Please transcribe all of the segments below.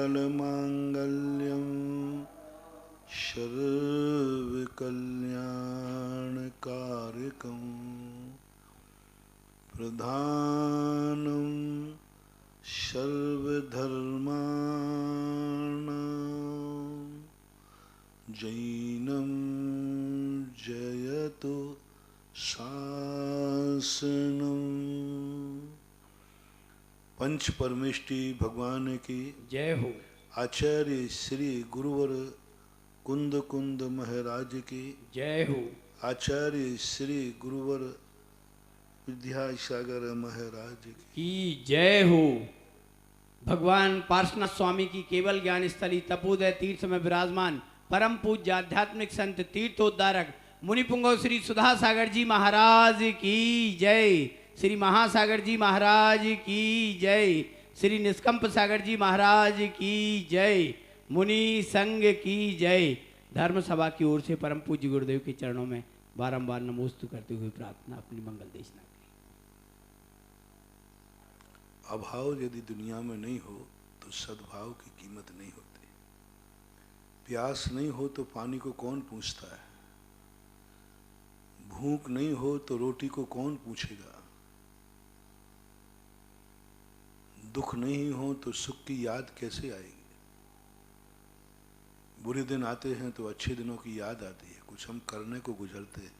सर्वमङ्गलमाङ्गल्यं सर्वकल्याणकारकं प्रधानं सर्वधर्माणां जैनं जयतु शासनम्। पंच परमेष्टि भगवान की जय हो। आचार्य श्री गुरुवर कुंद कुंद महाराज की जय हो। आचार्य श्री गुरुवर विद्यासागर महाराज की जय हो। भगवान पार्श्वनाथ स्वामी की केवल ज्ञान स्थली तपोदय तीर्थ में विराजमान परम पूज्य आध्यात्मिक संत तीर्थोद्धारक मुनिपुंगव श्री सुधा सागर जी महाराज की जय। श्री महासागर जी महाराज की जय। श्री निष्कंप सागर जी महाराज की जय। मुनि संघ की जय। धर्म सभा की ओर से परम पूज्य गुरुदेव के चरणों में बारंबार नमोस्तु करते हुए प्रार्थना अपनी मंगल देशना की। अभाव यदि दुनिया में नहीं हो तो सद्भाव की कीमत नहीं होती। प्यास नहीं हो तो पानी को कौन पूछता है। भूख नहीं हो तो रोटी को कौन पूछेगा। दुख नहीं हो तो सुख की याद कैसे आएगी। बुरे दिन आते हैं तो अच्छे दिनों की याद आती है। कुछ हम करने को गुजरते हैं।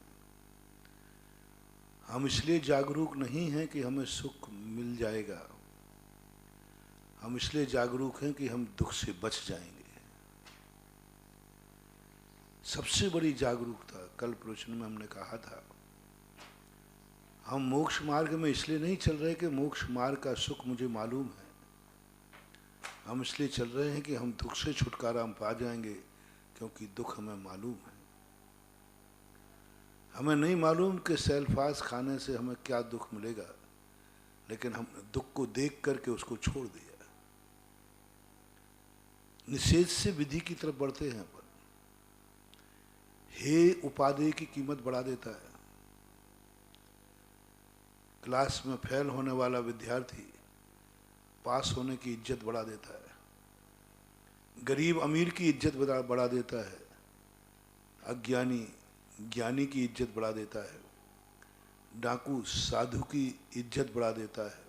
हम इसलिए जागरूक नहीं हैं कि हमें सुख मिल जाएगा। हम इसलिए जागरूक हैं कि हम दुख से बच जाएंगे। सबसे बड़ी जागरूकता कल प्रवचन में हमने कहा था, हम मोक्ष मार्ग में इसलिए नहीं चल रहे कि मोक्ष मार्ग का सुख मुझे मालूम है। हम इसलिए चल रहे हैं कि हम दुख से छुटकारा हम पा जाएंगे, क्योंकि दुख हमें मालूम है। हमें नहीं मालूम कि सेल्फास खाने से हमें क्या दुख मिलेगा, लेकिन हमने दुख को देख करके उसको छोड़ दिया। निषेध से विधि की तरफ बढ़ते हैं अपन। हे उपादेय की कीमत बढ़ा देता है। क्लास में फेल होने वाला विद्यार्थी पास होने की इज्जत बढ़ा देता है। गरीब अमीर की इज्जत बढ़ा देता है। अज्ञानी ज्ञानी की इज्जत बढ़ा देता है। डाकू साधु की इज्जत बढ़ा देता है।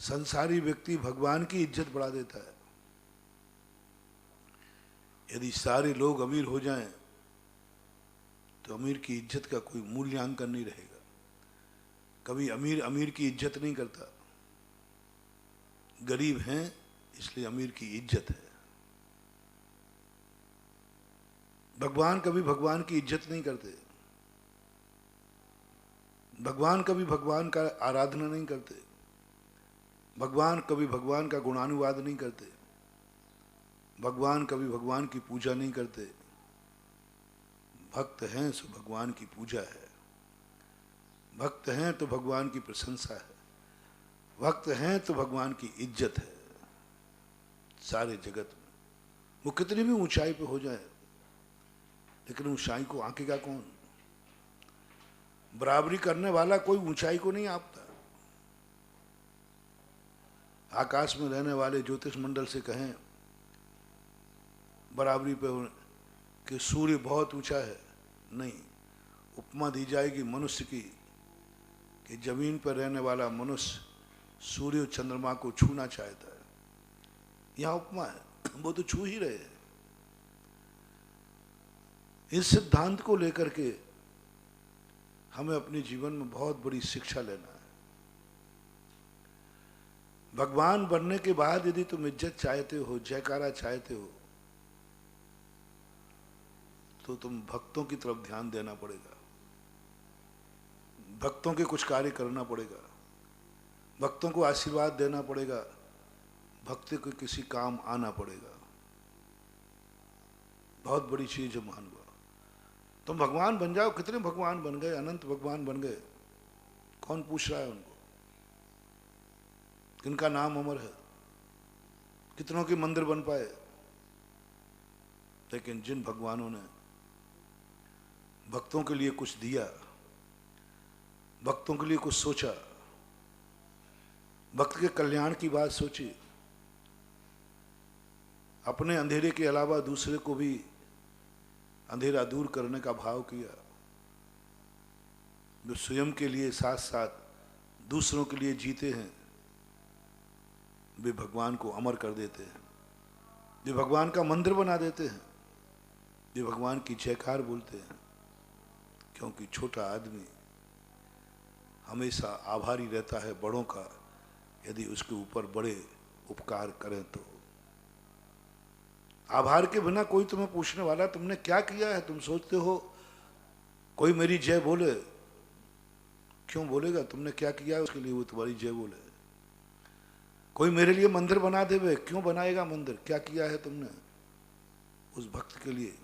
संसारी व्यक्ति भगवान की इज्जत बढ़ा देता है। यदि सारे लोग अमीर हो जाएं तो अमीर की इज्जत का कोई मूल्यांकन नहीं रहेगा। कभी अमीर अमीर की इज्जत नहीं करता। गरीब हैं इसलिए अमीर की इज्जत है। भगवान कभी भगवान की इज्जत नहीं करते। भगवान कभी भगवान का आराधना नहीं करते। भगवान कभी भगवान का गुणानुवाद नहीं करते। भगवान कभी भगवान की पूजा नहीं करते। भक्त हैं सो भगवान की पूजा है। भक्त हैं तो भगवान की प्रशंसा है। भक्त हैं तो भगवान की इज्जत है सारे जगत में। वो कितनी भी ऊंचाई पे हो जाए, लेकिन ऊंचाई को आंकेगा कौन। बराबरी करने वाला कोई ऊंचाई को नहीं आंकता। आकाश में रहने वाले ज्योतिष मंडल से कहें बराबरी पे कि सूर्य बहुत ऊंचा है, नहीं। उपमा दी जाएगी मनुष्य की कि जमीन पर रहने वाला मनुष्य सूर्य और चंद्रमा को छूना चाहता है। यहां उपमा है, वो तो छू ही रहे हैं। इस सिद्धांत को लेकर के हमें अपने जीवन में बहुत बड़ी शिक्षा लेना है। भगवान बनने के बाद यदि तुम इज्जत चाहते हो, जयकारा चाहते हो, तो तुम भक्तों की तरफ ध्यान देना पड़ेगा। भक्तों के कुछ कार्य करना पड़ेगा। भक्तों को आशीर्वाद देना पड़ेगा। भक्ति को किसी काम आना पड़ेगा। बहुत बड़ी चीज है महानुभाव। तुम भगवान बन जाओ। कितने भगवान बन गए, अनंत भगवान बन गए। कौन पूछ रहा है उनको? किनका नाम अमर है? कितनों के मंदिर बन पाए? लेकिन जिन भगवानों ने भक्तों के लिए कुछ दिया, भक्तों के लिए कुछ सोचा, भक्त के कल्याण की बात सोची, अपने अंधेरे के अलावा दूसरे को भी अंधेरा दूर करने का भाव किया। जो स्वयं के लिए साथ साथ दूसरों के लिए जीते हैं, वे भगवान को अमर कर देते हैं, वे भगवान का मंदिर बना देते हैं, वे भगवान की जयकार बोलते हैं। क्योंकि छोटा आदमी हमेशा आभारी रहता है बड़ों का, यदि उसके ऊपर बड़े उपकार करें तो। आभार के बिना कोई तुम्हें पूछने वाला तुमने क्या किया है, तुम सोचते हो कोई मेरी जय बोले, क्यों बोलेगा? तुमने क्या किया है उसके लिए वो तुम्हारी जय बोले। कोई मेरे लिए मंदिर बना देवे, क्यों बनाएगा मंदिर? क्या किया है तुमने उस भक्त के लिए?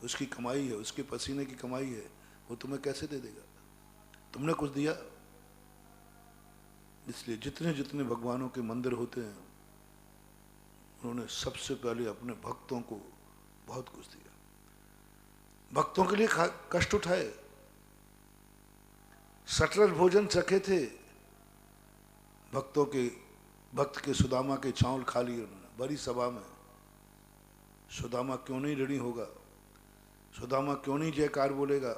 उसकी कमाई है, उसके पसीने की कमाई है, वो तुम्हें कैसे दे देगा? तुमने कुछ दिया? इसलिए जितने जितने भगवानों के मंदिर होते हैं, उन्होंने सबसे पहले अपने भक्तों को बहुत कुछ दिया, भक्तों के लिए कष्ट उठाए, सटरस भोजन चखे थे, भक्त के सुदामा के चावल खा लिए उन्होंने बड़ी सभा में। सुदामा क्यों नहीं ऋणी होगा? सुदामा क्यों नहीं जयकार बोलेगा?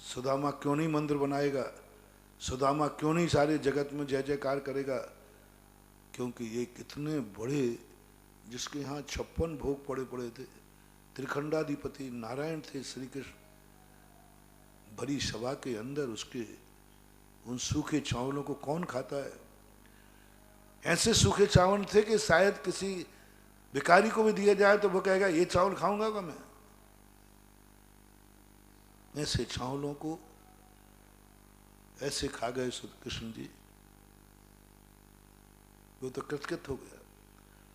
सुदामा क्यों नहीं मंदिर बनाएगा? सुदामा क्यों नहीं सारे जगत में जय जयकार करेगा? क्योंकि ये कितने बड़े, जिसके यहाँ 56 भोग पड़े पड़े थे, त्रिखंडाधिपति नारायण थे श्री कृष्ण। भरी सभा के अंदर उसके उन सूखे चावलों को कौन खाता है? ऐसे सूखे चावल थे कि शायद किसी भिखारी को भी दिया जाए तो वो कहेगा ये चावल खाऊंगा क्या मैं? ऐसे चावलों को ऐसे खा गए कृष्ण जी, वो तो कृतकृत हो गया,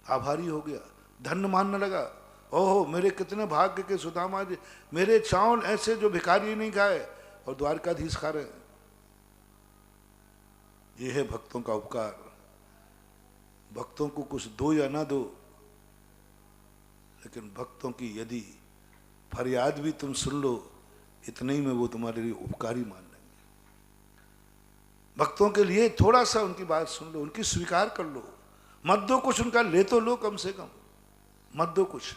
आभारी हो गया, धन्य मानने लगा। ओहो, मेरे कितने भाग्य के सुदामा जी, मेरे चावल ऐसे जो भिखारी नहीं खाए और द्वारकाधीश खा रहे हैं। ये है भक्तों का उपकार। भक्तों को कुछ दो या ना दो, लेकिन भक्तों की यदि फरियाद भी तुम सुन लो, इतने ही में वो तुम्हारे लिए उपकारी मान लेंगे। भक्तों के लिए थोड़ा सा उनकी बात सुन लो, उनकी स्वीकार कर लो, मत दो कुछ, उनका ले तो लो कम से कम, मत दो कुछ।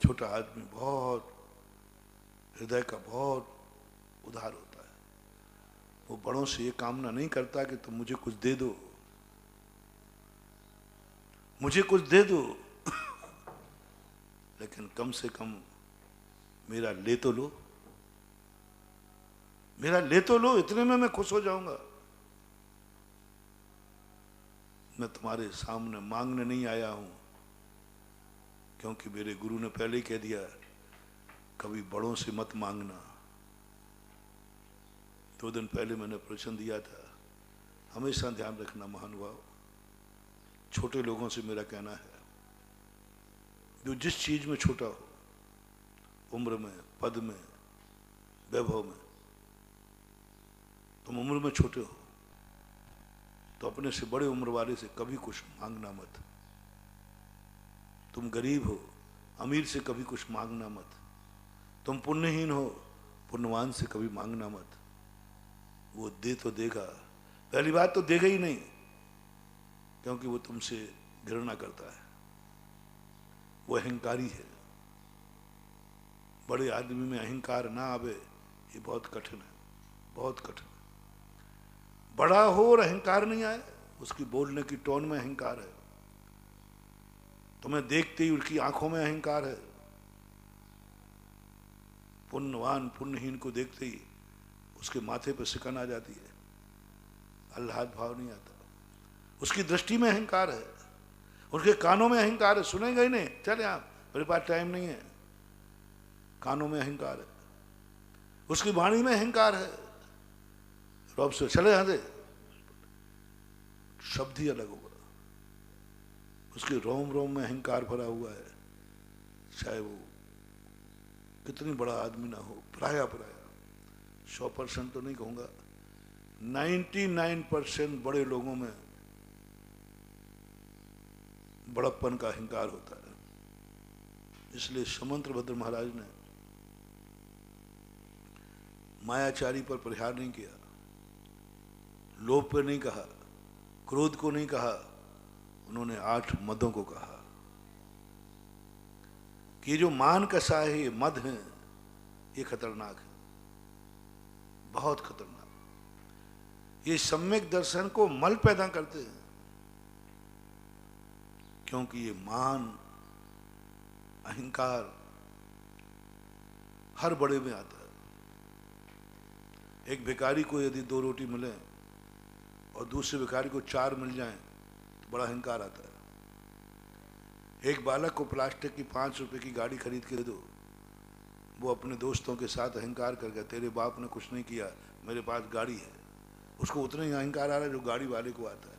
छोटा आदमी बहुत हृदय का बहुत उदार होता है। वो बड़ों से ये कामना नहीं करता कि तुम मुझे कुछ दे दो, मुझे कुछ दे दो, लेकिन कम से कम मेरा ले तो लो, मेरा ले तो लो, इतने में मैं खुश हो जाऊंगा। मैं तुम्हारे सामने मांगने नहीं आया हूं, क्योंकि मेरे गुरु ने पहले ही कह दिया कभी बड़ों से मत मांगना। 2 दिन पहले मैंने प्रवचन दिया था, हमेशा ध्यान रखना महानुभाव, छोटे लोगों से मेरा कहना है, जो जिस चीज में छोटा हो, उम्र में, पद में, वैभव में, तुम उम्र में छोटे हो तो अपने से बड़े उम्र वाले से कभी कुछ मांगना मत। तुम गरीब हो, अमीर से कभी कुछ मांगना मत। तुम पुण्यहीन हो, पुण्यवान से कभी मांगना मत। वो दे तो देगा, पहली बात तो देगा ही नहीं, क्योंकि वो तुमसे घृणा करता है, वो अहंकारी है। बड़े आदमी में अहंकार ना आवे, ये बहुत कठिन है, बहुत कठिन है। बड़ा हो और अहंकार नहीं आए, उसकी बोलने की टोन में अहंकार है, तुम्हें देखते ही उसकी आंखों में अहंकार है। पुण्यवान पुण्यहीन को देखते ही उसके माथे पर सिकन आ जाती है, आह्लाद भाव नहीं आता। उसकी दृष्टि में अहंकार है, उसके कानों में अहंकार है, सुनेगा ही नहीं, चल यहाँ मेरे पास टाइम नहीं है, कानों में अहंकार है। उसकी वाणी में अहंकार है, रॉब से चले यहां से, शब्द ही अलग होगा। उसके रोम रोम में अहंकार भरा हुआ है, चाहे वो कितनी बड़ा आदमी ना हो, प्राय 100% तो नहीं कहूंगा, 99% बड़े लोगों में बड़प्पन का अहंकार होता है। इसलिए समंत्रभद्र महाराज ने मायाचारी पर प्रहार नहीं किया, लोभ पर नहीं कहा, क्रोध को नहीं कहा, उन्होंने 8 मदों को कहा कि ये जो मान कसा है, ये मद है, ये खतरनाक है, बहुत खतरनाक। ये सम्यक दर्शन को मल पैदा करते हैं, क्योंकि ये मान, अहंकार हर बड़े में आता है। एक भिखारी को यदि 2 रोटी मिले और दूसरे भिखारी को 4 मिल जाएं तो बड़ा अहंकार आता है। एक बालक को प्लास्टिक की 5 रुपए की गाड़ी खरीद के दे दो, वो अपने दोस्तों के साथ अहंकार कर गया, तेरे बाप ने कुछ नहीं किया, मेरे पास गाड़ी है। उसको उतना ही अहंकार आ रहा है जो गाड़ी वाले को आता है।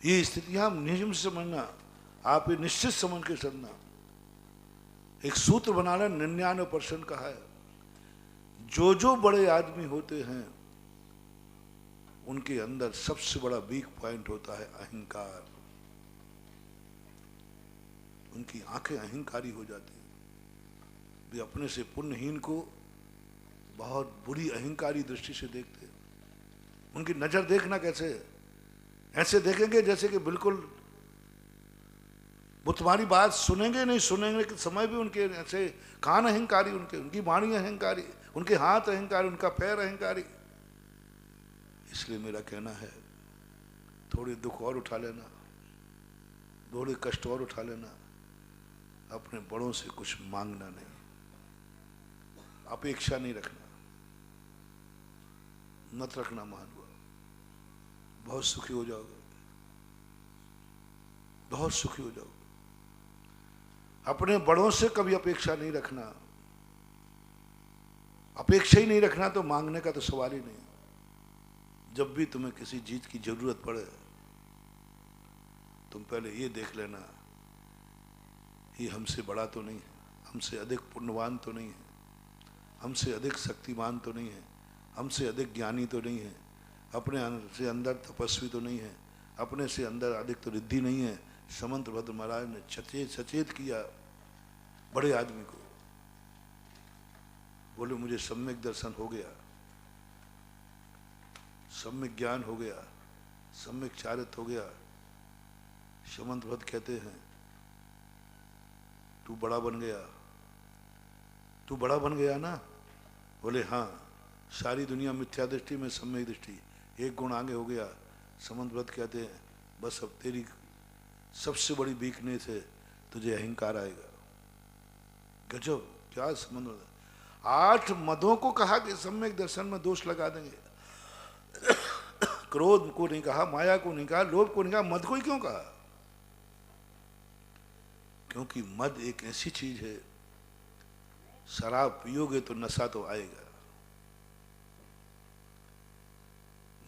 ये स्थितियां हम नियम से समझना, आप ये निश्चित समझ के चलना। एक सूत्र बनाना 99% कहा है, जो बड़े आदमी होते हैं उनके अंदर सबसे बड़ा वीक पॉइंट होता है अहंकार। उनकी आंखें अहंकारी हो जाती हैं, वे अपने से पुण्यहीन को बहुत बुरी अहंकारी दृष्टि से देखते हैं। उनकी नजर देखना कैसे है, ऐसे देखेंगे जैसे कि बिल्कुल वो तुम्हारी बात सुनेंगे नहीं, सुनेंगे कि समय भी उनके ऐसे कान अहंकारी, उनकी वाणी अहंकारी, उनके हाथ अहंकारी, उनका पैर अहंकारी। इसलिए मेरा कहना है, थोड़े दुख और उठा लेना, थोड़े कष्ट और उठा लेना, अपने बड़ों से कुछ मांगना नहीं, अपेक्षा नहीं रखना, मत रखना महानुभाव, बहुत सुखी हो जाओगे, बहुत सुखी हो जाओगे। अपने बड़ों से कभी अपेक्षा नहीं रखना, अपेक्षा ही नहीं रखना तो मांगने का तो सवाल ही नहीं। जब भी तुम्हें किसी चीज की जरूरत पड़े, तुम पहले ये देख लेना, ये हमसे बड़ा तो नहीं है, हमसे अधिक पुण्यवान तो नहीं है, हमसे अधिक शक्तिमान तो नहीं है, हमसे अधिक ज्ञानी तो नहीं है, अपने से अंदर तपस्वी तो नहीं है, अपने से अंदर अधिक तो रिद्धि नहीं है। समंतभद्र महाराज ने सचेत किया बड़े आदमी को, बोले मुझे सम्यक दर्शन हो गया, सम्यक ज्ञान हो गया, सम्यक चारित्र हो गया। समंतभद्र कहते हैं, तू बड़ा बन गया, तू बड़ा बन गया ना? बोले हाँ, सारी दुनिया मिथ्या दृष्टि में सम्यक दृष्टि, एक गुण आगे हो गया। समंतभद्र कहते हैं, बस अब तेरी सबसे बड़ी वीकनेस है, तुझे अहंकार आएगा। गजब, क्या समंतभद्र! 8 मदों को कहा कि सम्यक दर्शन में दोष लगा देंगे। क्रोध को नहीं कहा, माया को नहीं कहा, लोभ को नहीं कहा, मद को ही क्यों कहा? क्योंकि मद एक ऐसी चीज है, शराब पियोगे तो नशा तो आएगा,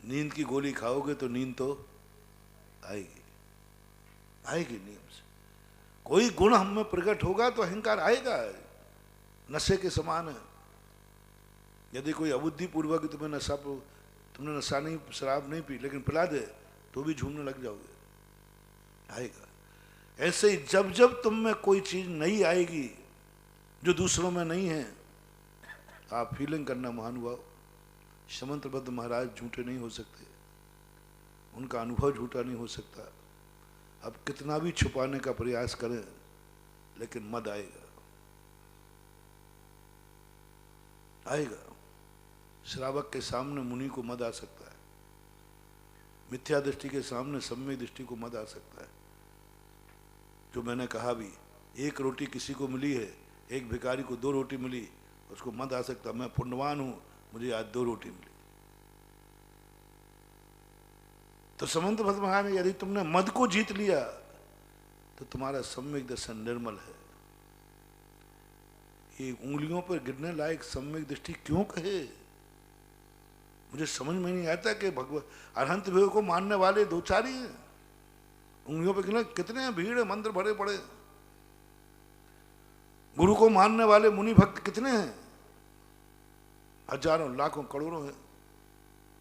नींद की गोली खाओगे तो नींद तो आएगी, आएगी नियम से। कोई गुण हम में प्रकट होगा तो अहंकार आएगा, नशे के समान है। यदि कोई अबुद्धि पूर्वक तुम्हें नशा, तुमने नशा नहीं, शराब नहीं पी, लेकिन पिला दे तो भी झूमने लग जाओगे, आएगा। ऐसे ही जब जब तुम में कोई चीज नहीं आएगी जो दूसरों में नहीं है, आप फीलिंग करना महानुभाव। समंतभद्र महाराज झूठे नहीं हो सकते, उनका अनुभव झूठा नहीं हो सकता। अब कितना भी छुपाने का प्रयास करें, लेकिन मद आएगा, आएगा। श्रावक के सामने मुनि को मद आ सकता है, मिथ्या दृष्टि के सामने सम्यक दृष्टि को मद आ सकता है। जो मैंने कहा भी, 1 रोटी किसी को मिली है, एक भिखारी को 2 रोटी मिली, उसको मद आ सकता, मैं पुण्यवान हूं, मुझे आज 2 रोटी मिली। तो समंतभद्र महाराज ने, यदि तुमने मद को जीत लिया तो तुम्हारा सम्यक दर्शन निर्मल है। ये उंगलियों पर गिरने लायक सम्यक दृष्टि क्यों कहे? मुझे समझ में नहीं आता कि भगवान अरहंत भेद को मानने वाले 2-4 ही हैं। उंगलियों पर गिरने कितने हैं, भीड़ है, मंदिर भरे पड़े। गुरु को मानने वाले मुनि भक्त कितने हैं? हजारों, लाखों, करोड़ों हैं।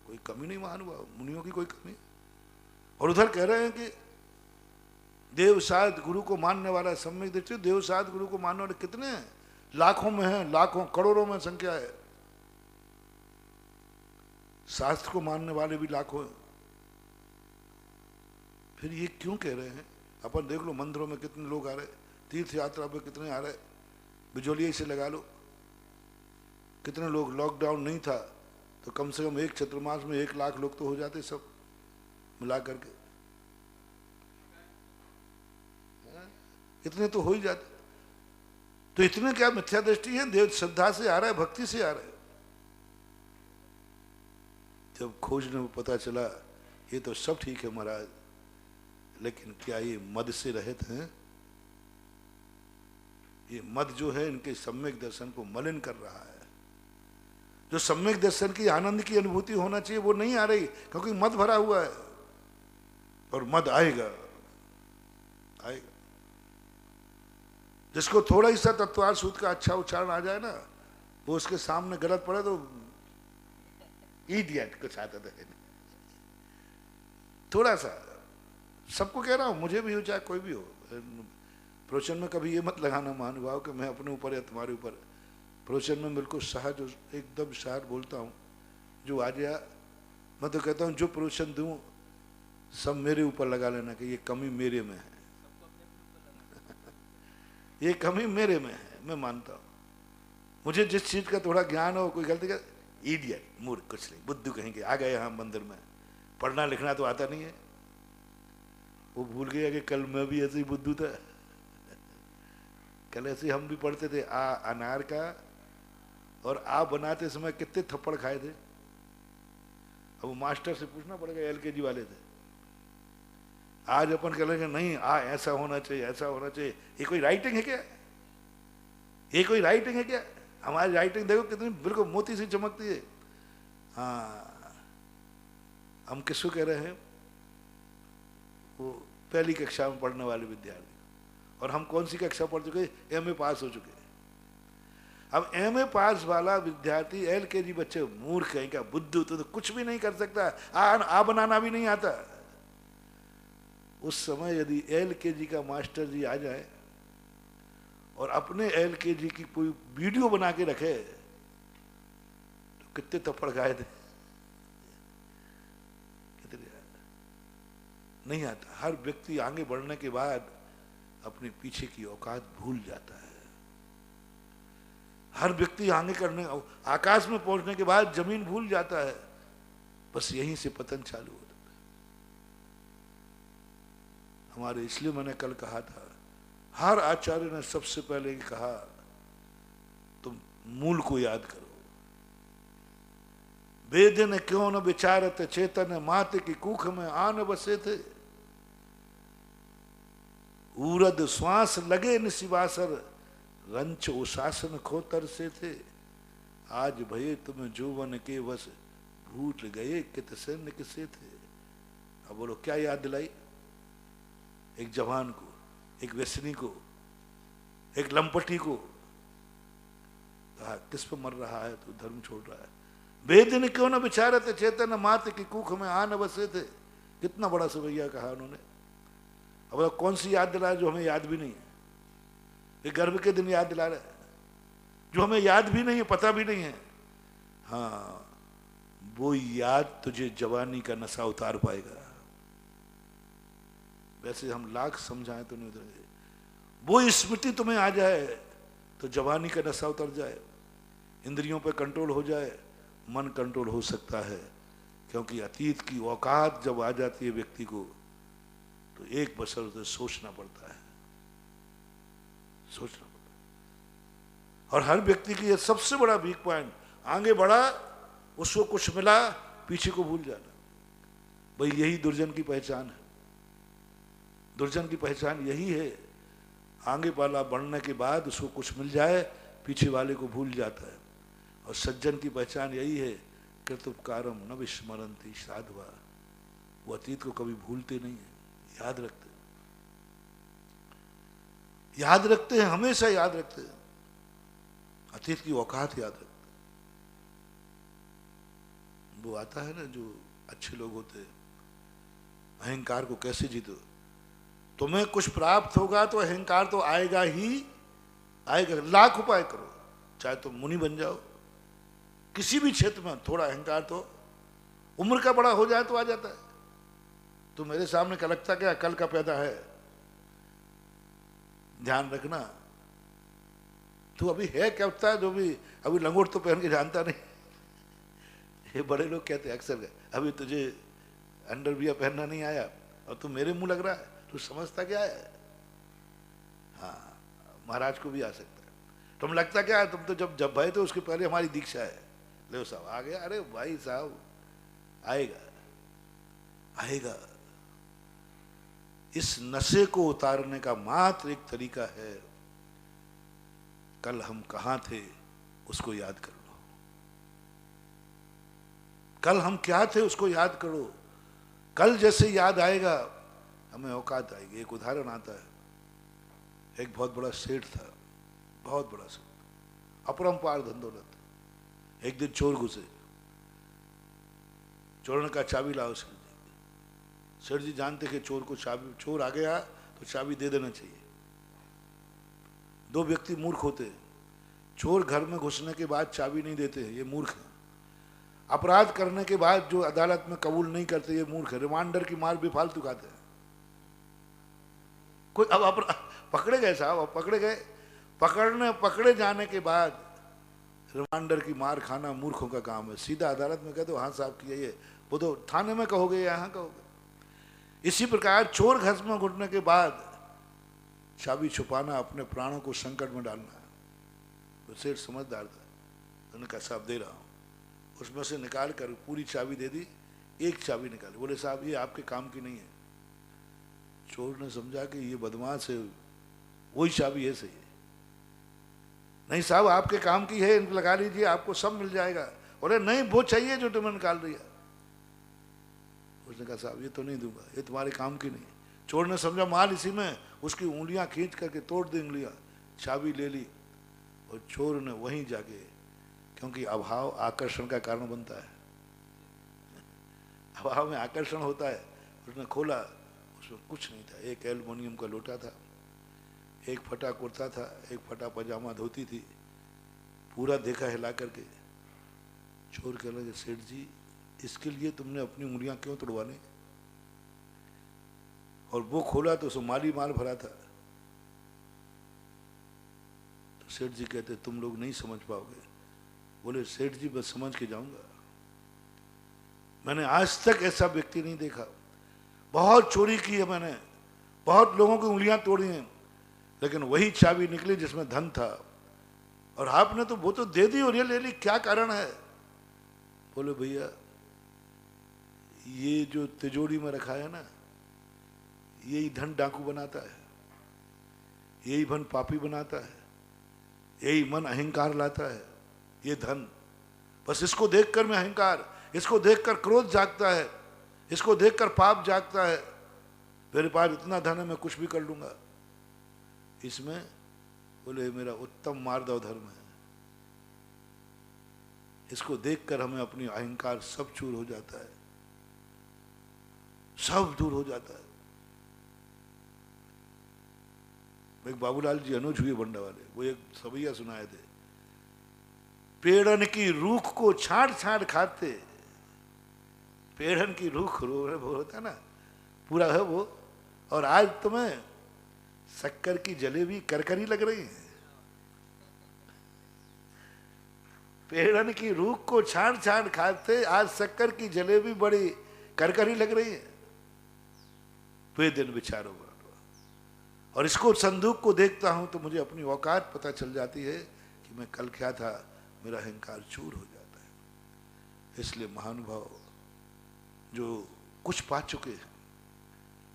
कोई कमी नहीं महानुभाव, मुनियों की कोई कमी। और उधर कह रहे हैं कि देवसाद गुरु को मानने वाला सम्यक दृष्टि, देवसाद गुरु को मानने वाले कितने हैं? लाखों में है, लाखों, करोड़ों में संख्या है। शास्त्र को मानने वाले भी लाखों हैं। फिर ये क्यों कह रहे हैं? अपन देख लो मंदिरों में कितने लोग आ रहे, तीर्थ यात्रा पे कितने आ रहे, बिजोलिया से लगा लो कितने लोग। लॉकडाउन नहीं था तो कम से कम एक चतुर्मास में 1 लाख लोग तो हो जाते सब मिला करके, इतने तो हो ही जाते। तो इतने क्या मिथ्या दृष्टि है? देव श्रद्धा से आ रहा है, भक्ति से आ रहा है। जब खोजने में पता चला ये तो सब ठीक है महाराज, लेकिन क्या ये मद से रहित हैं? ये मद जो है इनके सम्यक दर्शन को मलिन कर रहा है। जो सम्यक दर्शन की आनंद की अनुभूति होना चाहिए वो नहीं आ रही, क्योंकि मद भरा हुआ है। और मद आएगा आएगा। जिसको थोड़ा ही सा तत्वार सूत्र का अच्छा उच्चारण आ जाए ना, वो उसके सामने गलत पड़े तो इडियट कुछ आता था। थोड़ा सा, सबको कह रहा हूं, मुझे भी हो चाहे कोई भी हो, प्रवचन में कभी ये मत लगाना महानुभाव कि मैं अपने ऊपर या तुम्हारे ऊपर। प्रवचन में बिल्कुल सहज एकदम सहज बोलता हूँ, जो आ गया मैं तो कहता हूँ जो प्रवचन दूं सब मेरे ऊपर लगा लेना कि ये कमी मेरे में है, ये कमी मेरे में है, मैं मानता हूँ। मुझे जिस चीज का थोड़ा ज्ञान हो, कोई गलती का इडियट मूर्ख कुछ नहीं, बुद्धू कहेंगे, आ गए यहाँ मंदिर में, पढ़ना लिखना तो आता नहीं है। वो भूल गया कि कल मैं भी ऐसे ही बुद्धू था। कल ऐसे हम भी पढ़ते थे आ अनार का, और आ बनाते समय कितने थप्पड़ खाए थे। अब वो मास्टर से पूछना पड़ेगा, LKG वाले थे। आज अपन कह लेंगे नहीं आ ऐसा होना चाहिए, ऐसा होना चाहिए। ये कोई राइटिंग है क्या? ये कोई राइटिंग है क्या? हमारी राइटिंग देखो कितनी बिल्कुल मोती सी चमकती है। हाँ, हम किसको कह रहे हैं? वो पहली कक्षा में पढ़ने वाले विद्यार्थी। और हम कौन सी कक्षा पढ़ चुके? MA पास हो चुके। अब MA पास वाला विद्यार्थी LKG बच्चे मूर्ख है क्या, बुद्धू तो कुछ भी नहीं कर सकता, आ बनाना भी नहीं आता। उस समय यदि LKG का मास्टर जी आ जाए और अपने LKG की कोई वीडियो बना के रखे तो कितने थप्पड़ खाए थे? कितने? नहीं आता। हर व्यक्ति आगे बढ़ने के बाद अपने पीछे की औकात भूल जाता है। हर व्यक्ति आगे करने, आकाश में पहुंचने के बाद जमीन भूल जाता है। बस यहीं से पतन चालू होता है हमारे। इसलिए मैंने कल कहा था, हर आचार्य ने सबसे पहले कहा तुम मूल को याद करो। वेद ने क्यों न विचारत चेतन, माते की कुख में आन बसे थे। उरद श्वास लगे निशिवासर, रंच उशासन खोतर से थे। आज भये तुम जोवन के वश, भूल गए कित से निकसे थे। अब बोलो क्या याद दिलाई? एक जवान को, एक व्यसनी को, एक लंपटी को कहा किस पर मर रहा है तो धर्म छोड़ रहा है। वेद ने क्यों न विचारत चेतन, मात की कुख में आन बसे थे। कितना बड़ा सवैया कहा उन्होंने। अब कौन सी याद दिला जो हमें याद भी नहीं है? ये गर्भ के दिन याद दिला रहे हैं जो हमें याद भी नहीं है, पता भी नहीं है। हाँ, वो याद तुझे जवानी का नशा उतार पाएगा। वैसे हम लाख समझाएं तो नहीं उतरेंगे। वो स्मृति तुम्हें आ जाए तो जवानी का नशा उतर जाए, इंद्रियों पे कंट्रोल हो जाए, मन कंट्रोल हो सकता है। क्योंकि अतीत की औकात जब आ जाती है व्यक्ति को तो एक बसर उसे सोचना पड़ता है, सोचना पड़ता है। और हर व्यक्ति की ये सबसे बड़ा वीक पॉइंट, आगे बढ़ा उसको कुछ मिला, पीछे को भूल जाना। भाई यही दुर्जन की पहचान है। दुर्जन की पहचान यही है, आगे वाला बढ़ने के बाद उसको कुछ मिल जाए, पीछे वाले को भूल जाता है। और सज्जन की पहचान यही है, कृतुपकारम न विस्मरन्ति साधवा। वो अतीत को कभी भूलते नहीं है, याद रखते, याद रखते हैं, हमेशा याद रखते हैं। अतीत की औकात याद रखते। वो आता है ना जो अच्छे लोग होते हैं, अहंकार को कैसे जीतो। तुम्हें कुछ प्राप्त होगा तो अहंकार तो आएगा ही आएगा। लाख उपाय करो, चाहे तुम मुनि बन जाओ, किसी भी क्षेत्र में थोड़ा अहंकार तो, उम्र का बड़ा हो जाए तो आ जाता है। तू मेरे सामने का लगता क्या कल का पैदा है, ध्यान रखना। तू अभी है क्या होता है जो भी अभी लंगोट तो पहन के जानता नहीं। ये बड़े लोग कहते हैं अक्सर, अभी तुझे अंडरवियर पहनना नहीं आया और तू मेरे मुंह लग रहा है, तू समझता क्या है। हाँ, महाराज को भी आ सकता है। तुम लगता क्या है, तुम तो जब भाई तो उसके पहले हमारी दीक्षा है। ले साहब आ गया, अरे भाई साहब आएगा आएगा। इस नशे को उतारने का मात्र एक तरीका है, कल हम कहां थे उसको याद कर लो। कल हम क्या थे उसको याद करो। कल जैसे याद आएगा हमें औकात आएगी। एक उदाहरण आता है, एक बहुत बड़ा सेठ था, बहुत बड़ा सेठ, अपरंपार धन दौलत। एक दिन चोर घुसे, चोर ने कहा चाबी लाओ सेठ जी। सेठ जी जानते कि चोर को चाबी, चोर आ गया तो चाबी दे देना चाहिए। दो व्यक्ति मूर्ख होते हैं, चोर घर में घुसने के बाद चाबी नहीं देते हैं, ये मूर्ख है। अपराध करने के बाद जो अदालत में कबूल नहीं करते, ये मूर्ख है। रिमांडर की मार बेफालतू खाते हैं। कोई अब पकड़े गए साहब, अब पकड़े गए, पकड़े जाने के बाद रिमांडर की मार खाना मूर्खों का काम है। सीधा अदालत में कह दो हाँ साहब किया, ये वो तो थाने में कहोगे, यहाँ कहोगे। इसी प्रकार चोर घर में घुटने के बाद चाबी छुपाना, अपने प्राणों को संकट में डालना है। तो सेठ समझदार था, उन्होंने कहा साहब दे रहा हूँ। उसमें से निकाल कर पूरी चाबी दे दी, एक चाबी निकाली। बोले साहब ये आपके काम की नहीं है। चोर ने समझा कि ये बदमाश है, वही चाबी है सही। नहीं साहब आपके काम की है, इनको लगा लीजिए, आपको सब मिल जाएगा। बोले नहीं वो चाहिए जो तुम्हें निकाल रही है। उसने कहा साहब ये तो नहीं दूंगा, ये तुम्हारे काम की नहीं। चोर ने समझा माल इसी में, उसकी उंगलियां खींच करके तोड़ दी उंगलियां, चाबी ले ली। और चोर ने वहीं जाके, क्योंकि अभाव आकर्षण का कारण बनता है, अभाव में आकर्षण होता है। उसने खोला, उसमें कुछ नहीं था। एक एल्युमिनियम का लोटा था, एक फटा कुर्ता था, एक फटा पजामा धोती थी। पूरा देखा हिला करके। चोर कहने लगे सेठ जी इसके लिए तुमने अपनी उंगलियां क्यों तोड़वाने। और वो खोला तो उसमें माली माल भरा था। तो सेठ जी कहते तुम लोग नहीं समझ पाओगे। बोले सेठ जी बस समझ के जाऊंगा। मैंने आज तक ऐसा व्यक्ति नहीं देखा। बहुत चोरी की है मैंने, बहुत लोगों की उंगलियां तोड़ी हैं, लेकिन वही चाबी निकली जिसमें धन था। और आपने तो वो तो दे दी और ये ले ली, क्या कारण है। बोले भैया ये जो तिजोरी में रखा है ना, यही धन डाकू बनाता है, यही मन पापी बनाता है, यही मन अहंकार लाता है। ये धन, बस इसको देखकर मैं अहंकार, इसको देखकर क्रोध जागता है, इसको देखकर पाप जागता है। मेरे पास इतना धन है मैं कुछ भी कर लूंगा इसमें। बोले मेरा उत्तम मार्दव धर्म है। इसको देखकर हमें अपनी अहंकार सब चूर हो जाता है, सब दूर हो जाता है। एक बाबूलाल जी अनुज हुए बंडा वाले, वो एक सवैया सुनाए थे। पेड़न की रूख को छांट छांट खाते, पेड़न की रूख वो होता ना पूरा है वो, और आज तुम्हें शक्कर की जलेबी करकरी लग रही है। पेड़न की रूख को छांट छांट खाते, आज शक्कर की जलेबी बड़ी करकरी लग रही है। वे दिन विचारो। और इसको संदूक को देखता हूं तो मुझे अपनी औकात पता चल जाती है कि मैं कल क्या था, मेरा अहंकार चूर हो जाता है। इसलिए महानुभाव जो कुछ पा चुके हैं,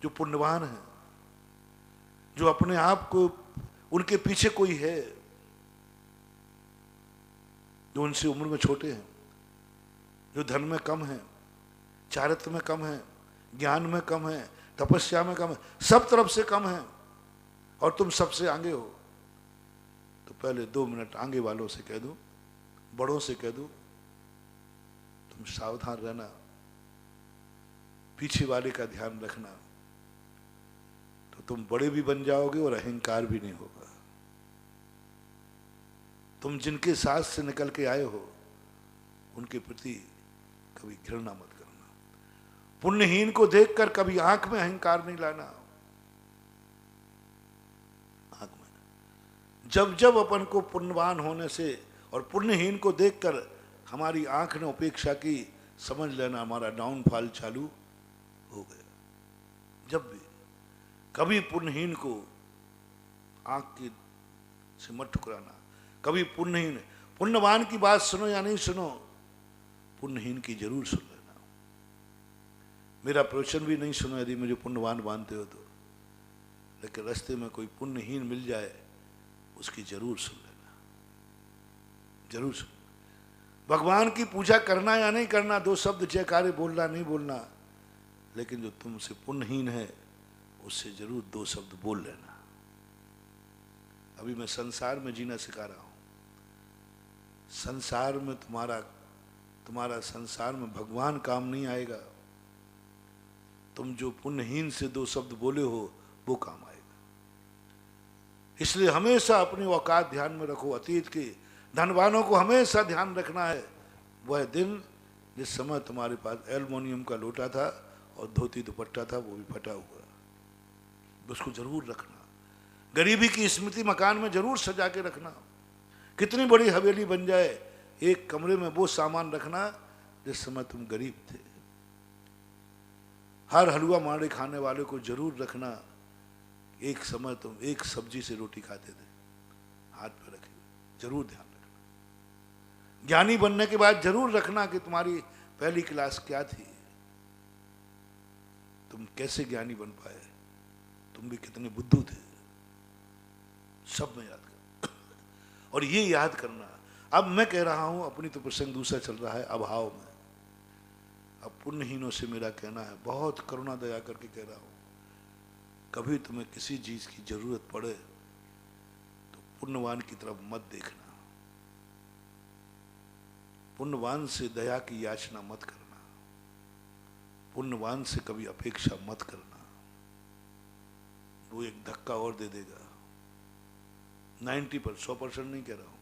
जो पुण्यवान हैं, जो अपने आप को, उनके पीछे कोई है, जो उनसे उम्र में छोटे हैं, जो धन में कम है, चारित्र में कम है, ज्ञान में कम है, तपस्या में कम है, सब तरफ से कम है, और तुम सबसे आगे हो, तो पहले 2 मिनट आगे वालों से कह दो, बड़ों से कह दो, तुम सावधान रहना, पीछे वाले का ध्यान रखना, तो तुम बड़े भी बन जाओगे और अहंकार भी नहीं होगा। तुम जिनके साथ से निकल के आए हो उनके प्रति कभी घृणा मत करना, पुण्यहीन को देखकर कभी आंख में अहंकार नहीं लाना। आंख में जब जब अपन को पुण्यवान होने से और पुण्यहीन को देखकर हमारी आंख ने उपेक्षा की, समझ लेना हमारा डाउनफॉल चालू हो गया। जब भी कभी पुण्यहीन को आंख की से मत ठुकराना, कभी पुण्यहीन, पुण्यवान की बात सुनो या नहीं सुनो, पुण्यहीन की जरूर सुन लेना। मेरा प्रवचन भी नहीं सुनो यदि मुझे पुण्यवान मानते हो तो, लेकिन रास्ते में कोई पुण्यहीन मिल जाए उसकी जरूर सुन लेना, जरूर सुन। भगवान की पूजा करना या नहीं करना, दो शब्द जयकारे बोलना नहीं बोलना, लेकिन जो तुमसे पुण्यहीन है उससे जरूर दो शब्द बोल लेना। अभी मैं संसार में जीना सिखा रहा हूं। संसार में तुम्हारा संसार में भगवान काम नहीं आएगा। तुम जो पुण्यहीन से दो शब्द बोले हो वो काम आएगा। इसलिए हमेशा अपनी औकात ध्यान में रखो। अतीत के धनवानों को हमेशा ध्यान रखना है। वह दिन जिस समय तुम्हारे पास एल्युमिनियम का लोटा था और धोती दुपट्टा था वो भी फटा हुआ, उसको जरूर रखना। गरीबी की स्मृति मकान में जरूर सजा के रखना। कितनी बड़ी हवेली बन जाए, एक कमरे में वो सामान रखना जिस समय तुम गरीब थे। हर हलवा माड़े खाने वाले को जरूर रखना, एक समय तुम एक सब्जी से रोटी खाते थे, हाथ पे रखे, जरूर ध्यान रखना। ज्ञानी बनने के बाद जरूर रखना कि तुम्हारी पहली क्लास क्या थी, तुम कैसे ज्ञानी बन पाए, तुम भी कितने बुद्धू थे, सब में याद कर। और ये याद करना। अब मैं कह रहा हूं, अपनी तो प्रसंग दूसरा चल रहा है अभाव में। अब पुण्यहीनों से मेरा कहना है, बहुत करुणा दया करके कह रहा हूं, कभी तुम्हें किसी चीज की जरूरत पड़े तो पुण्यवान की तरफ मत देखना। पुण्यवान से दया की याचना मत करना। पुण्यवान से कभी अपेक्षा मत करना, वो एक धक्का और दे देगा। 90% 100% नहीं कह रहा हूं,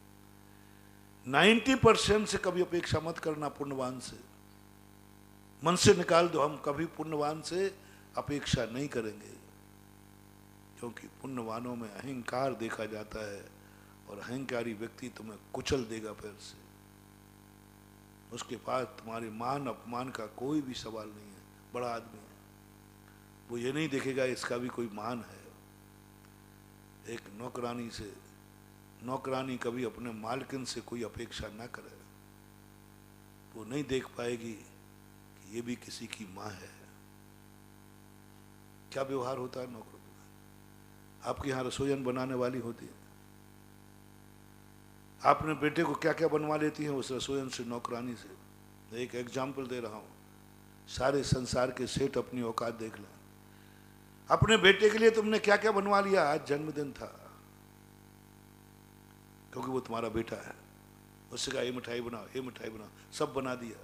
90% से कभी अपेक्षा मत करना पुण्यवान से। मन से निकाल दो, हम कभी पुण्यवान से अपेक्षा नहीं करेंगे, क्योंकि पुण्यवानों में अहंकार देखा जाता है और अहंकारी व्यक्ति तुम्हें कुचल देगा पैर से। उसके पास तुम्हारे मान अपमान का कोई भी सवाल नहीं है। बड़ा आदमी है, वो ये नहीं देखेगा इसका भी कोई मान है। एक नौकरानी से, नौकरानी कभी अपने मालकिन से कोई अपेक्षा ना करे, वो नहीं देख पाएगी कि ये भी किसी की माँ है। क्या व्यवहार होता है नौकरों का। आपके यहाँ रसोईयन बनाने वाली होती है, आपने बेटे को क्या क्या बनवा लेती हैं उस रसोईयन से, नौकरानी से। एक एग्जाम्पल दे रहा हूँ, सारे संसार के सेठ अपनी औकात देख लें। अपने बेटे के लिए तुमने क्या क्या बनवा लिया। आज जन्मदिन था, क्योंकि वो तुम्हारा बेटा है, उससे कहा ये मिठाई बनाओ, ये मिठाई बनाओ, सब बना दिया,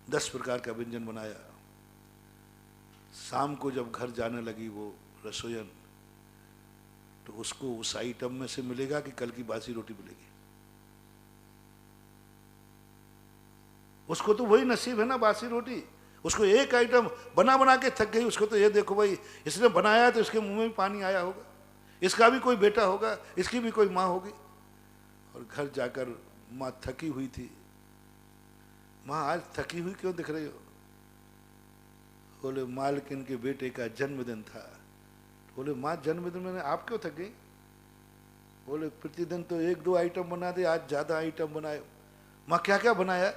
10 प्रकार का व्यंजन बनाया। शाम को जब घर जाने लगी वो रसोईयन, तो उसको उस आइटम में से मिलेगा कि कल की बासी रोटी मिलेगी। उसको तो वही नसीब है ना, बासी रोटी। उसको एक आइटम बना बना के थक गई। उसको तो ये देखो भाई, इसने बनाया तो इसके मुंह में भी पानी आया होगा, इसका भी कोई बेटा होगा, इसकी भी कोई माँ होगी। और घर जाकर माँ थकी हुई थी। माँ आज थकी हुई क्यों दिख रही हो? बोले मालकिन के बेटे का जन्मदिन था। बोले माँ जन्मदिन में आप क्यों थक गई? बोले प्रतिदिन तो 1-2 आइटम बना दे, आज ज्यादा आइटम बनाए। माँ क्या क्या बनाया?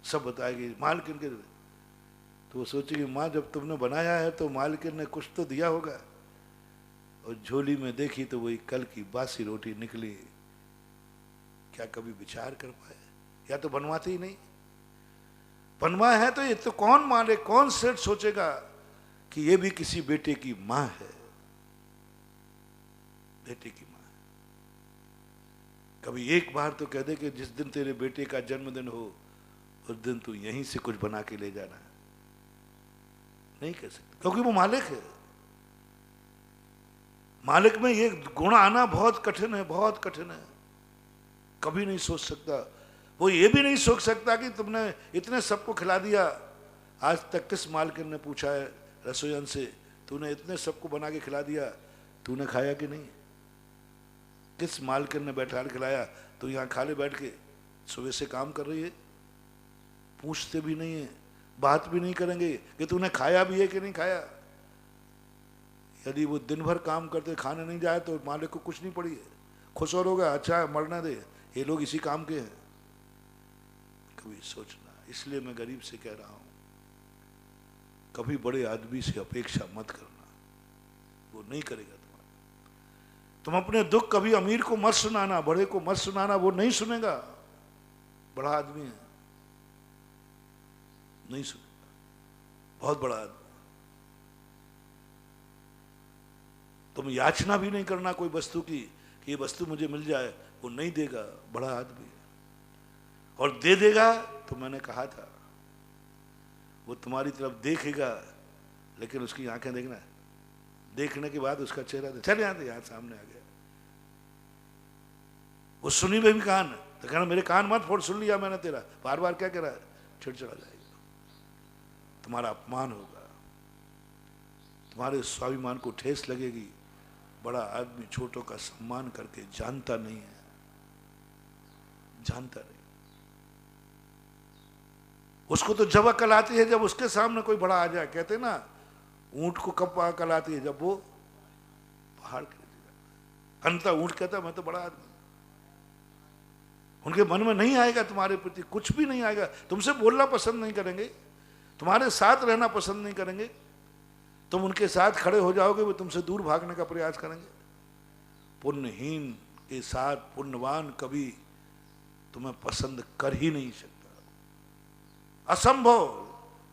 सब बताएगी मालकिन के। तो वो सोचेगी माँ जब तुमने बनाया है तो मालकिन ने कुछ तो दिया होगा। और झोली में देखी तो वही कल की बासी रोटी निकली। क्या कभी विचार कर पाए? या तो बनवाते ही नहीं। बनवा है तो ये तो कौन माने, कौन सेठ सोचेगा कि ये भी किसी बेटे की माँ है, बेटे की माँ है। कभी एक बार तो कह दे कि जिस दिन तेरे बेटे का जन्मदिन हो उस दिन तू यहीं से कुछ बना के ले जाना। नहीं कह सकते, क्योंकि वो मालिक है। मालिक में ये गुण आना बहुत कठिन है, बहुत कठिन है। कभी नहीं सोच सकता। वो ये भी नहीं सोच सकता कि तुमने इतने सबको खिला दिया, आज तक किस मालकिन ने पूछा है रसोईयन से, तूने इतने सबको बना के खिला दिया, तूने खाया कि नहीं? किस मालकिन ने बैठा के खिलाया? तो यहाँ खा ले बैठ के, सुबह से काम कर रही है, पूछते भी नहीं है, बात भी नहीं करेंगे कि तूने खाया भी है कि नहीं खाया। यदि वो दिन भर काम करते खाने नहीं जाए तो मालिक को कुछ नहीं पड़ी है, खुश और होगा, अच्छा है मरना दे, ये लोग इसी काम के हैं। कभी सोचना, इसलिए मैं गरीब से कह रहा हूं, कभी बड़े आदमी से अपेक्षा मत करना, वो नहीं करेगा तुम्हारा। तुम अपने दुख कभी अमीर को मत सुनाना, बड़े को मत सुनाना, वो नहीं सुनेगा, बड़ा आदमी है, नहीं सुनेगा, बहुत बड़ा आदमी। तुम याचना भी नहीं करना कोई वस्तु की कि ये वस्तु मुझे मिल जाए, वो नहीं देगा, बड़ा आदमी है। और दे देगा तो मैंने कहा था, वो तुम्हारी तरफ देखेगा, लेकिन उसकी आंखें देखना, देखने के बाद उसका चेहरा चल यहाँ सामने आ गया, वो सुनी भी कान, तो कहना मेरे कान मत फोड़, सुन लिया मैंने तेरा, बार बार क्या कह रहा है, चिड़चिड़ा जाएगा, तुम्हारा अपमान होगा, तुम्हारे स्वाभिमान को ठेस लगेगी। बड़ा आदमी छोटों का सम्मान करके जानता नहीं है, जानता नहीं। उसको तो जब अकल आती है जब उसके सामने कोई बड़ा आ जाए। कहते ना ऊंट को कब अकल आती है, जब वो पहाड़ के नीचे जाता है। अंततः ऊंट कहता मैं तो बड़ा आदमी। उनके मन में नहीं आएगा तुम्हारे प्रति, कुछ भी नहीं आएगा, तुमसे बोलना पसंद नहीं करेंगे, तुम्हारे साथ रहना पसंद नहीं करेंगे, तुम उनके साथ खड़े हो जाओगे, वो तुमसे दूर भागने का प्रयास करेंगे। पुण्यहीन के साथ पुण्यवान कभी तुम्हें पसंद कर ही नहीं सकता, असंभव।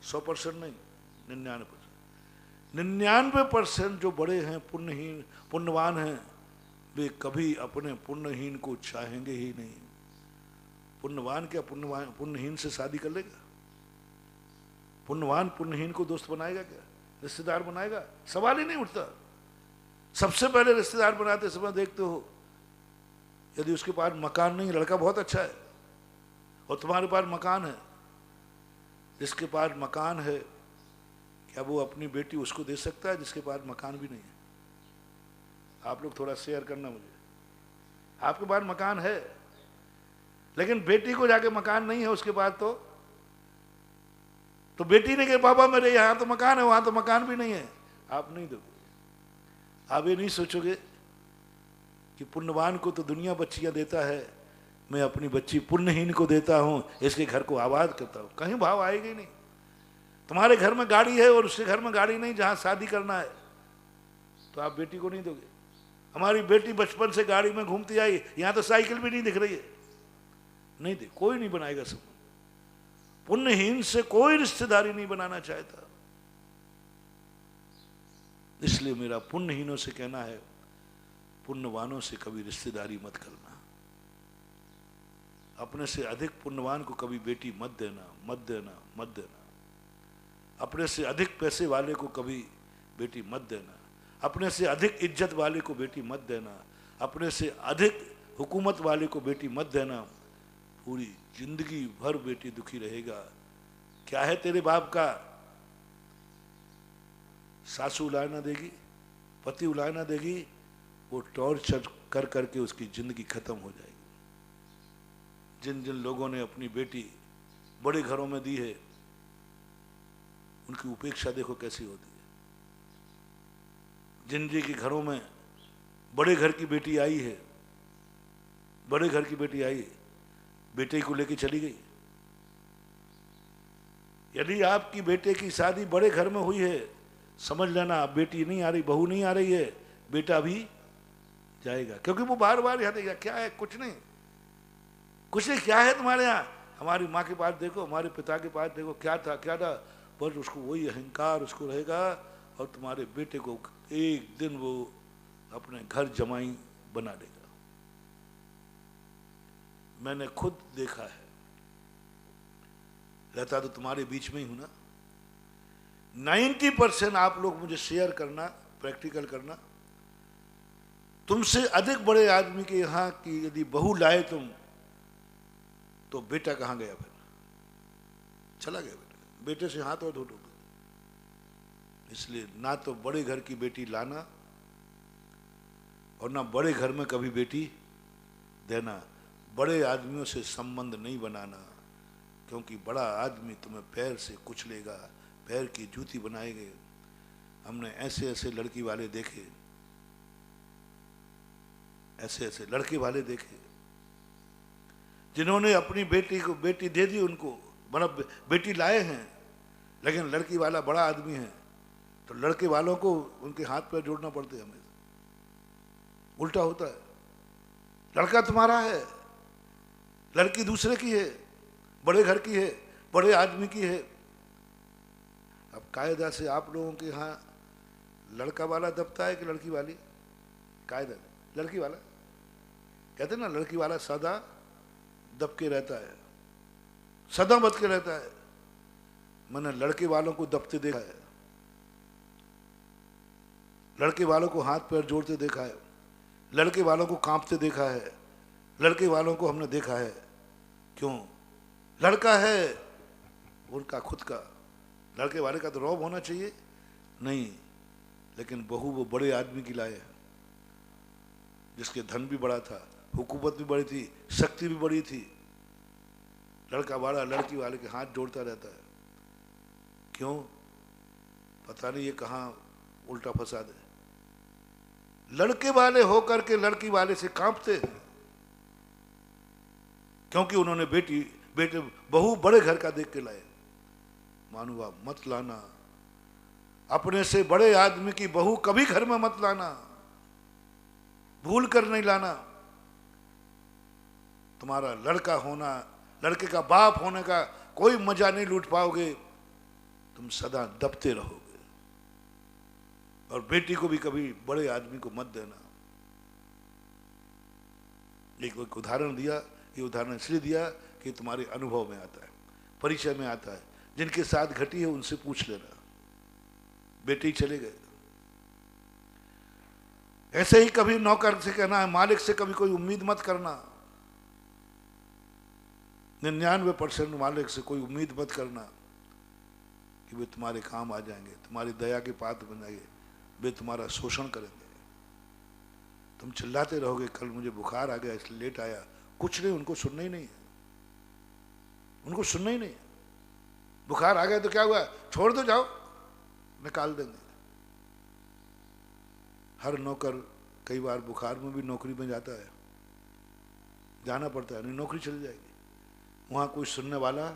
100% नहीं, 99%। 99% जो बड़े हैं, पुण्यहीन पुण्यवान हैं, वे कभी अपने पुण्यहीन को चाहेंगे ही नहीं। पुण्यवान क्या पुण्यहीन से शादी कर लेगा? पुण्यवान पुण्यहीन को दोस्त बनाएगा क्या, रिश्तेदार बनाएगा? सवाल ही नहीं उठता। सबसे पहले रिश्तेदार बनाते समय देखते हो, यदि उसके पास मकान नहीं, लड़का बहुत अच्छा है और तुम्हारे पास मकान है, जिसके पास मकान है क्या वो अपनी बेटी उसको दे सकता है जिसके पास मकान भी नहीं है? आप लोग थोड़ा शेयर करना मुझे। आपके पास मकान है लेकिन बेटी को जाके मकान नहीं है उसके पास, तो बेटी ने कहा पापा मेरे यहाँ तो मकान है, वहां तो मकान भी नहीं है, आप नहीं दोगे। आप ये नहीं सोचोगे कि पुण्यवान को तो दुनिया बच्चियां देता है, मैं अपनी बच्ची पुण्यहीन को देता हूं, इसके घर को आबाद करता हूं। कहीं भाव आएगा ही नहीं। तुम्हारे घर में गाड़ी है और उसके घर में गाड़ी नहीं, जहां शादी करना है, तो आप बेटी को नहीं दोगे। हमारी बेटी बचपन से गाड़ी में घूमती आई, यहां तो साइकिल भी नहीं दिख रही है, नहीं दे, कोई नहीं बनाएगा संबंध। पुण्यहीन से कोई रिश्तेदारी नहीं बनाना चाहता। इसलिए मेरा पुण्यहीनों से कहना है, पुण्यवानों से कभी रिश्तेदारी मत करना। अपने से अधिक पुण्यवान को कभी बेटी मत देना, मत देना, मत देना। अपने से अधिक पैसे वाले को कभी बेटी मत देना। अपने से अधिक इज्जत वाले को बेटी मत देना। अपने से अधिक हुकूमत वाले को बेटी मत देना। पूरी जिंदगी भर बेटी दुखी रहेगा। क्या है तेरे बाप का? सासू उलाय ना देगी, पति उलाय ना देगी, वो टॉर्चर कर करके उसकी जिंदगी खत्म हो जाएगी। जिन जिन लोगों ने अपनी बेटी बड़े घरों में दी है, उनकी उपेक्षा देखो कैसी होती है। जिन जिन के घरों में बड़े घर की बेटी आई है, बड़े घर की बेटी आई, बेटे को लेके चली गई। यदि आपकी बेटे की शादी बड़े घर में हुई है, समझ लेना बेटी नहीं आ रही, बहू नहीं आ रही है, बेटा भी जाएगा। क्योंकि वो बार बार याद है, क्या है, कुछ नहीं, कुछ नहीं, क्या है तुम्हारे यहाँ? हमारी माँ के पास देखो, हमारे पिता के पास देखो, क्या था क्या था, पर उसको वही अहंकार उसको रहेगा। और तुम्हारे बेटे को एक दिन वो अपने घर जमाई बना देगा। मैंने खुद देखा है, रहता तो तुम्हारे बीच में ही हूं ना। 90% आप लोग मुझे शेयर करना, प्रैक्टिकल करना। तुमसे अधिक बड़े आदमी के यहाँ की यदि बहू लाए तुम, तो बेटा कहाँ गया? फिर चला गया बेटा, बेटे से हाथ और धो दो। इसलिए ना तो बड़े घर की बेटी लाना और ना बड़े घर में कभी बेटी देना। बड़े आदमियों से संबंध नहीं बनाना, क्योंकि बड़ा आदमी तुम्हें पैर से कुचलेगा, पैर की जूती बनाएंगे। हमने ऐसे ऐसे लड़की वाले देखे, ऐसे ऐसे लड़के वाले देखे जिन्होंने अपनी बेटी को बेटी दे दी उनको, मतलब बेटी लाए हैं, लेकिन लड़की वाला बड़ा आदमी है तो लड़के वालों को उनके हाथ पैर जोड़ना पड़ते हैं। हमें उल्टा होता है, लड़का तुम्हारा है, लड़की दूसरे की है, बड़े घर की है, बड़े आदमी की है। अब कायदा से आप लोगों के यहाँ लड़का वाला दबता है कि लड़की वाली? कायदा लड़की वाला, कहते ना लड़की वाला सदा दब के रहता है, सदा बच के रहता है। मैंने लड़के वालों को दबते देखा है, लड़के वालों को हाथ पैर जोड़ते देखा है, लड़के वालों को कांपते देखा है, लड़के वालों को हमने देखा है। क्यों? लड़का है उनका खुद का, लड़के वाले का तो रौब होना चाहिए नहीं, लेकिन बहू वो बड़े आदमी की लाए हैं जिसके धन भी बड़ा था, हुकूमत भी बड़ी थी, शक्ति भी बड़ी थी। लड़का वाला लड़की वाले के हाथ जोड़ता रहता है। क्यों? पता नहीं ये कहाँ उल्टा फंसा दे। लड़के वाले होकर के लड़की वाले से कांपते हैं, क्योंकि उन्होंने बेटे बहू बड़े घर का देख के लाए। मानुआ मत लाना, अपने से बड़े आदमी की बहू कभी घर में मत लाना, भूल कर नहीं लाना। तुम्हारा लड़का होना, लड़के का बाप होने का कोई मजा नहीं लूट पाओगे, तुम सदा दबते रहोगे। और बेटी को भी कभी बड़े आदमी को मत देना। एक उदाहरण दिया, ये उदाहरण इसलिए दिया कि तुम्हारे अनुभव में आता है, परिचय में आता है। जिनके साथ घटी है उनसे पूछ लेना। बेटे ही चले गए। ऐसे ही कभी नौकर से कहना है, मालिक से कभी कोई उम्मीद मत करना। 99% मालिक से कोई उम्मीद मत करना कि वे तुम्हारे काम आ जाएंगे, तुम्हारी दया के पात्र बन जाएंगे। वे तुम्हारा शोषण करेंगे। तुम चिल्लाते रहोगे, कल मुझे बुखार आ गया इसलिए लेट आया। कुछ नहीं, उनको सुनना ही नहीं है, उनको सुनना ही नहीं है। बुखार आ गया तो क्या हुआ, छोड़ दो, जाओ, निकाल देंगे। हर नौकर कई बार बुखार में भी नौकरी में जाता है, जाना पड़ता है, नहीं नौकरी चली जाएगी। वहां कोई सुनने वाला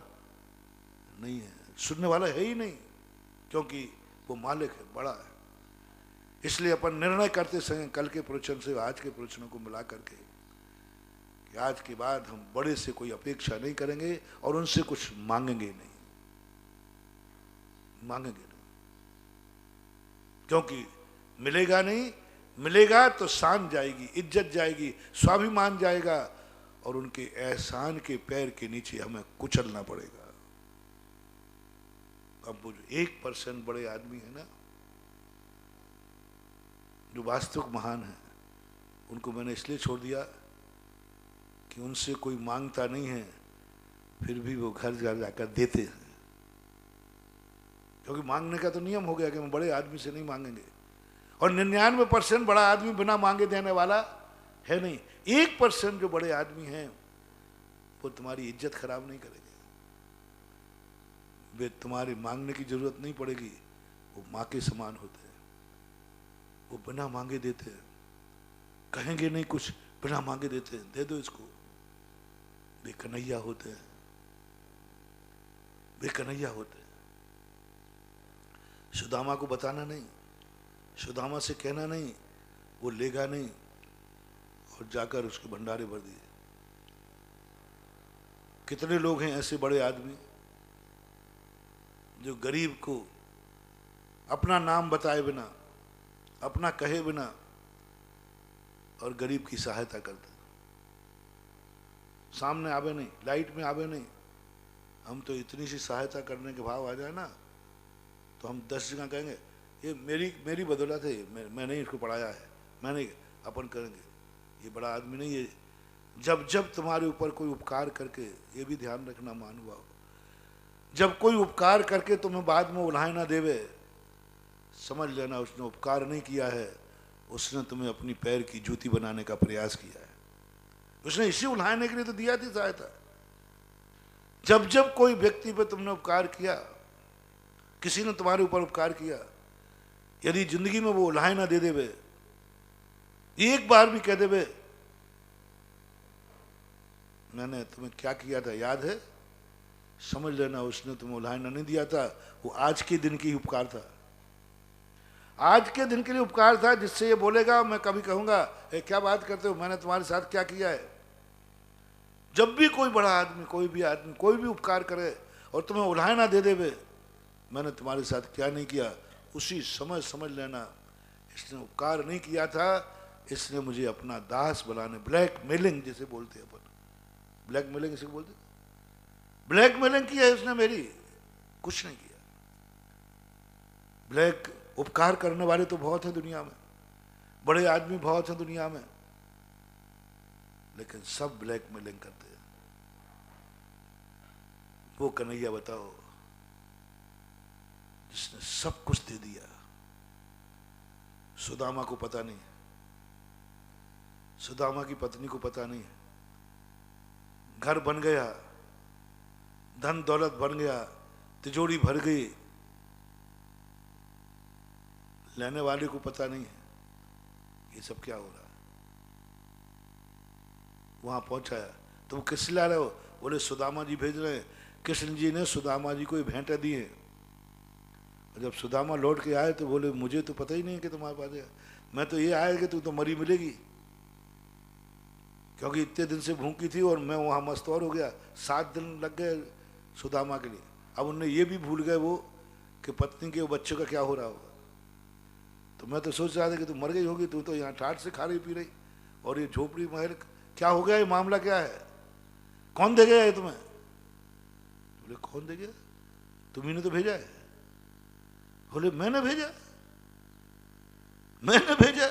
नहीं है, सुनने वाला है ही नहीं, क्योंकि वो मालिक है, बड़ा है। इसलिए अपन निर्णय करते समय कल के प्रवचन से आज के प्रवचनों को मिला करके कि आज के बाद हम बड़े से कोई अपेक्षा नहीं करेंगे और उनसे कुछ मांगेंगे नहीं, मांगेंगे नहीं। क्योंकि मिलेगा नहीं, मिलेगा तो शान जाएगी, इज्जत जाएगी, स्वाभिमान जाएगा और उनके एहसान के पैर के नीचे हमें कुचलना पड़ेगा। अब वो जो 1% बड़े आदमी है ना, जो वास्तविक महान है, उनको मैंने इसलिए छोड़ दिया कि उनसे कोई मांगता नहीं है, फिर भी वो घर जाकर देते हैं। क्योंकि मांगने का तो नियम हो गया कि हम बड़े आदमी से नहीं मांगेंगे। और 99% बड़ा आदमी बिना मांगे देने वाला है नहीं। 1% जो बड़े आदमी हैं वो तुम्हारी इज्जत खराब नहीं करेंगे, वे तुम्हारी मांगने की जरूरत नहीं पड़ेगी, वो माँ के समान होते हैं। वो बिना मांगे देते हैं, कहेंगे नहीं कुछ, बिना मांगे देते हैं, दे दो इसको। वे कन्हैया होते हैं, वे कन्हैया होते हैं। सुदामा को बताना नहीं, सुदामा से कहना नहीं, वो लेगा नहीं और जाकर उसके भंडारे भर दिए। कितने लोग हैं ऐसे बड़े आदमी जो गरीब को अपना नाम बताए बिना, अपना कहे बिना और गरीब की सहायता करते, सामने आवे नहीं, लाइट में आवे नहीं। हम तो इतनी सी सहायता करने के भाव आ जाए ना तो हम 10 जगह कहेंगे ये मेरी बदौलत है, मैंने इसको पढ़ाया है, मैंने अपन करेंगे। ये बड़ा आदमी नहीं, ये जब जब तुम्हारे ऊपर कोई उपकार करके, ये भी ध्यान रखना महानुभाव, जब कोई उपकार करके तुम्हें बाद में उल्हाए ना देवे, समझ लेना उसने उपकार नहीं किया है, उसने तुम्हें अपनी पैर की जूती बनाने का प्रयास किया है। उसने इसी उल्हाने के लिए तो दिया थी सहायता। जब जब कोई व्यक्ति पे तुमने उपकार किया, किसी ने तुम्हारे ऊपर उपकार किया, यदि जिंदगी में वो उल्हाए ना दे देवे, एक बार भी कह देवे मैंने तुम्हें क्या किया था याद है, समझ लेना उसने तुम्हें उल्हाना नहीं दिया था, वो आज के दिन की उपकार था। आज के दिन के लिए उपकार था, जिससे ये बोलेगा, मैं कभी कहूंगा क्या बात करते हो, मैंने तुम्हारे साथ क्या किया है। जब भी कोई बड़ा आदमी, कोई भी आदमी कोई भी उपकार करे और तुम्हें उल्हाना दे देवे, मैंने तुम्हारे साथ क्या नहीं किया, उसी समय समझ लेना इसने उपकार नहीं किया था, इसने मुझे अपना दास बनाने, ब्लैक मेलिंग जिसे बोलते हैं अपन, ब्लैक मेलिंग इसे बोलते, ब्लैक मेलिंग किया है उसने मेरी, कुछ नहीं किया। ब्लैक उपकार करने वाले तो बहुत हैं दुनिया में, बड़े आदमी बहुत हैं दुनिया में, लेकिन सब ब्लैक मेलिंग करते हैं। वो कन्हैया बताओ जिसने सब कुछ दे दिया, सुदामा को पता नहीं, सुदामा की पत्नी को पता नहीं, घर बन गया, धन दौलत बन गया, तिजोरी भर गई, लेने वाले को पता नहीं है ये सब क्या हो रहा है। वहां पहुंचाया तो वो किस ला रहे हो, बोले सुदामा जी भेज रहे हैं, कृष्ण जी ने सुदामा जी को भेंटे दिए। और जब सुदामा लौट के आए तो बोले मुझे तो पता ही नहीं कि तुम्हारे पास है, मैं तो ये आया कि तू तो मरी मिलेगी, क्योंकि इतने दिन से भूखी थी और मैं वहां मस्तौर हो गया। 7 दिन लग गए सुदामा के लिए। अब उन्हें ये भी भूल गए वो कि पत्नी के बच्चों का क्या हो रहा होगा। तो मैं तो सोच रहा था कि तू मर गई होगी, तू तो यहाँ ठाट से खा रही पी रही, और ये झोपड़ी महल क्या हो गया, ये मामला क्या है, कौन दे गया है तुम्हें। बोले कौन दे गया, तुम्ही ने तो भेजा है। बोले मैंने भेजा, मैंने भेजा,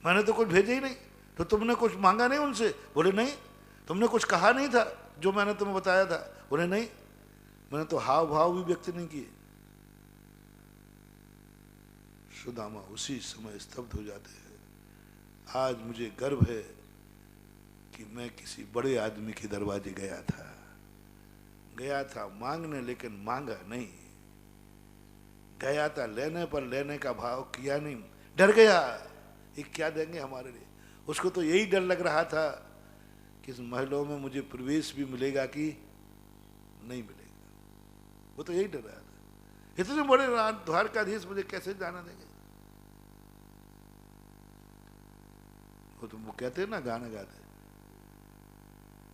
मैंने तो कुछ भेजा ही नहीं। तो तुमने कुछ मांगा नहीं उनसे। बोले नहीं। तुमने कुछ कहा नहीं था जो मैंने तुम्हें बताया था। बोले नहीं, मैंने तो हाव भाव भी व्यक्त नहीं किए। सुदामा उसी समय स्तब्ध हो जाते हैं। आज मुझे गर्व है कि मैं किसी बड़े आदमी के दरवाजे गया था मांगने, लेकिन मांगा नहीं। गया था लेने पर लेने का भाव किया नहीं, डर गया ये क्या देंगे हमारे लिए। उसको तो यही डर लग रहा था कि इस महलों में मुझे प्रवेश भी मिलेगा कि नहीं मिलेगा। वो तो यही डर रहा था, इतने बड़े द्वारकाधीश मुझे कैसे जाना देंगे। वो कहते हैं ना, गाना गाते,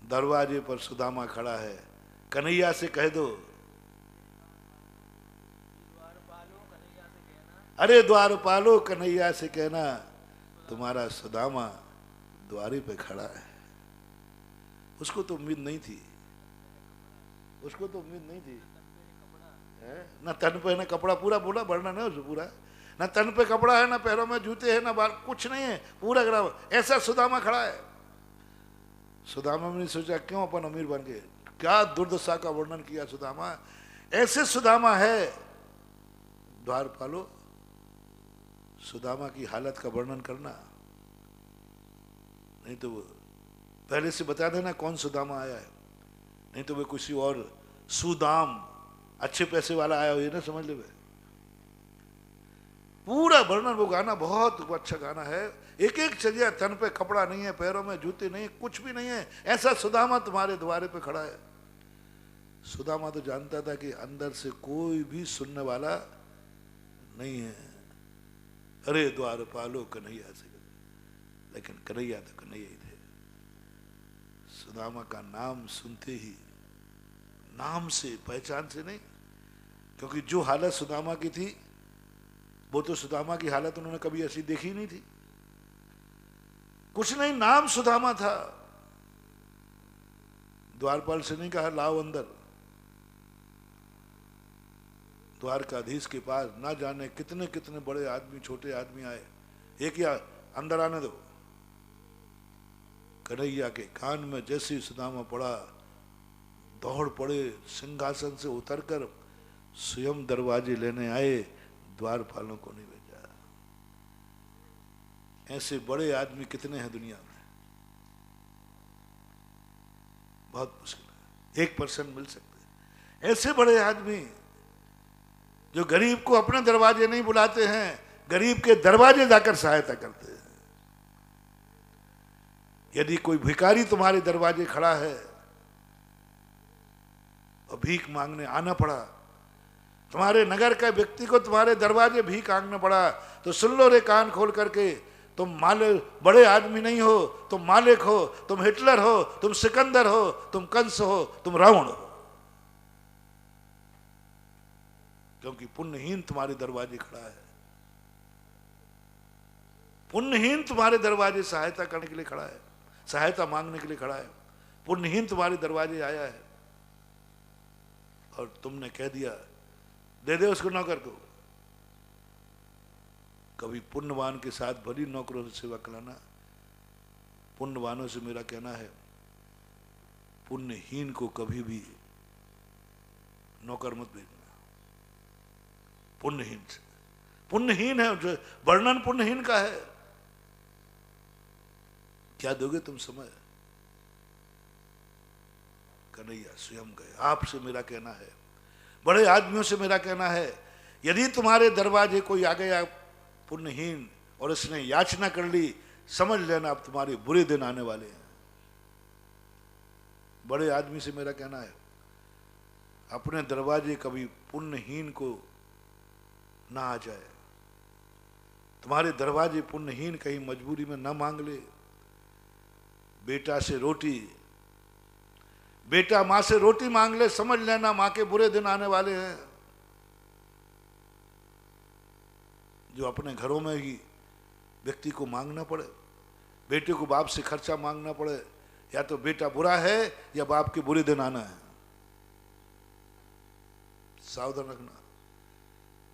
दरवाजे पर सुदामा खड़ा है, कन्हैया से कह दो, अरे द्वारपालो कन्हैया से कहना तुम्हारा सुदामा द्वारे पे खड़ा है। उसको तो उम्मीद नहीं थी, उसको तो उम्मीद नहीं थी ना तन पे ना कपड़ा, पूरा बोला वर्णन है उसको पूरा, ना तन पे कपड़ा है, ना पैरों में जूते हैं, ना बाल, कुछ नहीं है, पूरा ग्राम ऐसा सुदामा खड़ा है। सुदामा ने सोचा क्यों अपन अमीर बन गए, क्या दुर्दशा का वर्णन किया सुदामा। ऐसे सुदामा है, द्वारपालो सुदामा की हालत का वर्णन करना, नहीं तो वो पहले से बता देना कौन सुदामा आया है, नहीं तो वे किसी और सुदाम अच्छे पैसे वाला आया हो ये ना समझ ले। पूरा वर्णन वो गाना बहुत अच्छा गाना है। एक एक चलिया, तन पे कपड़ा नहीं है, पैरों में जूते नहीं, कुछ भी नहीं है, ऐसा सुदामा तुम्हारे द्वारे पे खड़ा है। सुदामा तो जानता था कि अंदर से कोई भी सुनने वाला नहीं है। अरे द्वारपालो कन्हैया से, लेकिन कन्हैया तो कन्हैया ही थे। सुदामा का नाम सुनते ही, नाम से, पहचान से नहीं, क्योंकि जो हालत सुदामा की थी वो तो सुदामा की हालत उन्होंने कभी ऐसी देखी नहीं थी। कुछ नहीं, नाम सुदामा था। द्वारपाल से नहीं कहा लाओ अंदर। द्वारकाधीश के पास ना जाने कितने कितने बड़े आदमी, छोटे आदमी आए, एक या अंदर आने दो। कन्हैया के कान में जैसे ही सुदामा पड़ा, दौड़ पड़े, सिंहासन से उतरकर स्वयं दरवाजे लेने आए, द्वारपालों को नहीं भेजा। ऐसे बड़े आदमी कितने हैं दुनिया में? बहुत मुश्किल है, 1% मिल सकते हैं ऐसे बड़े आदमी जो गरीब को अपने दरवाजे नहीं बुलाते हैं, गरीब के दरवाजे जाकर सहायता करते हैं। यदि कोई भिखारी तुम्हारे दरवाजे खड़ा है और भीख मांगने आना पड़ा, तुम्हारे नगर का व्यक्ति को तुम्हारे दरवाजे भीख मांगना पड़ा, तो सुन लो रे कान खोल करके, तुम मालिक बड़े आदमी नहीं हो, तुम मालिक हो, तुम हिटलर हो, तुम सिकंदर हो, तुम कंस हो, तुम रावण हो। क्योंकि पुण्यहीन तुम्हारे दरवाजे खड़ा है, पुण्यहीन तुम्हारे दरवाजे सहायता करने के लिए खड़ा है, सहायता मांगने के लिए खड़ा है। पुण्यहीन तुम्हारे दरवाजे आया है और तुमने कह दिया दे दे उसको नौकर को। कभी पुण्यवान के साथ भली नौकरों से सेवा कराना। पुण्यवानों से मेरा कहना है, पुण्यहीन को कभी भी नौकर मत भेजना। पुण्यहीन से, पुण्यहीन है जो वर्णन पुण्यहीन का है। क्या दोगे तुम समय? कन्हैया स्वयं गए। आपसे मेरा कहना है, बड़े आदमियों से मेरा कहना है, यदि तुम्हारे दरवाजे कोई आ गया पुण्यहीन और उसने याचना कर ली, समझ लेना अब तुम्हारे बुरे दिन आने वाले हैं। बड़े आदमी से मेरा कहना है, अपने दरवाजे कभी पुण्यहीन को ना आ जाए। तुम्हारे दरवाजे पुण्यहीन कहीं मजबूरी में ना मांग ले। बेटा से रोटी, बेटा मां से रोटी मांग ले, समझ लेना मां के बुरे दिन आने वाले हैं। जो अपने घरों में ही व्यक्ति को मांगना पड़े, बेटे को बाप से खर्चा मांगना पड़े, या तो बेटा बुरा है या बाप के बुरे दिन आना है। सावधान रखना।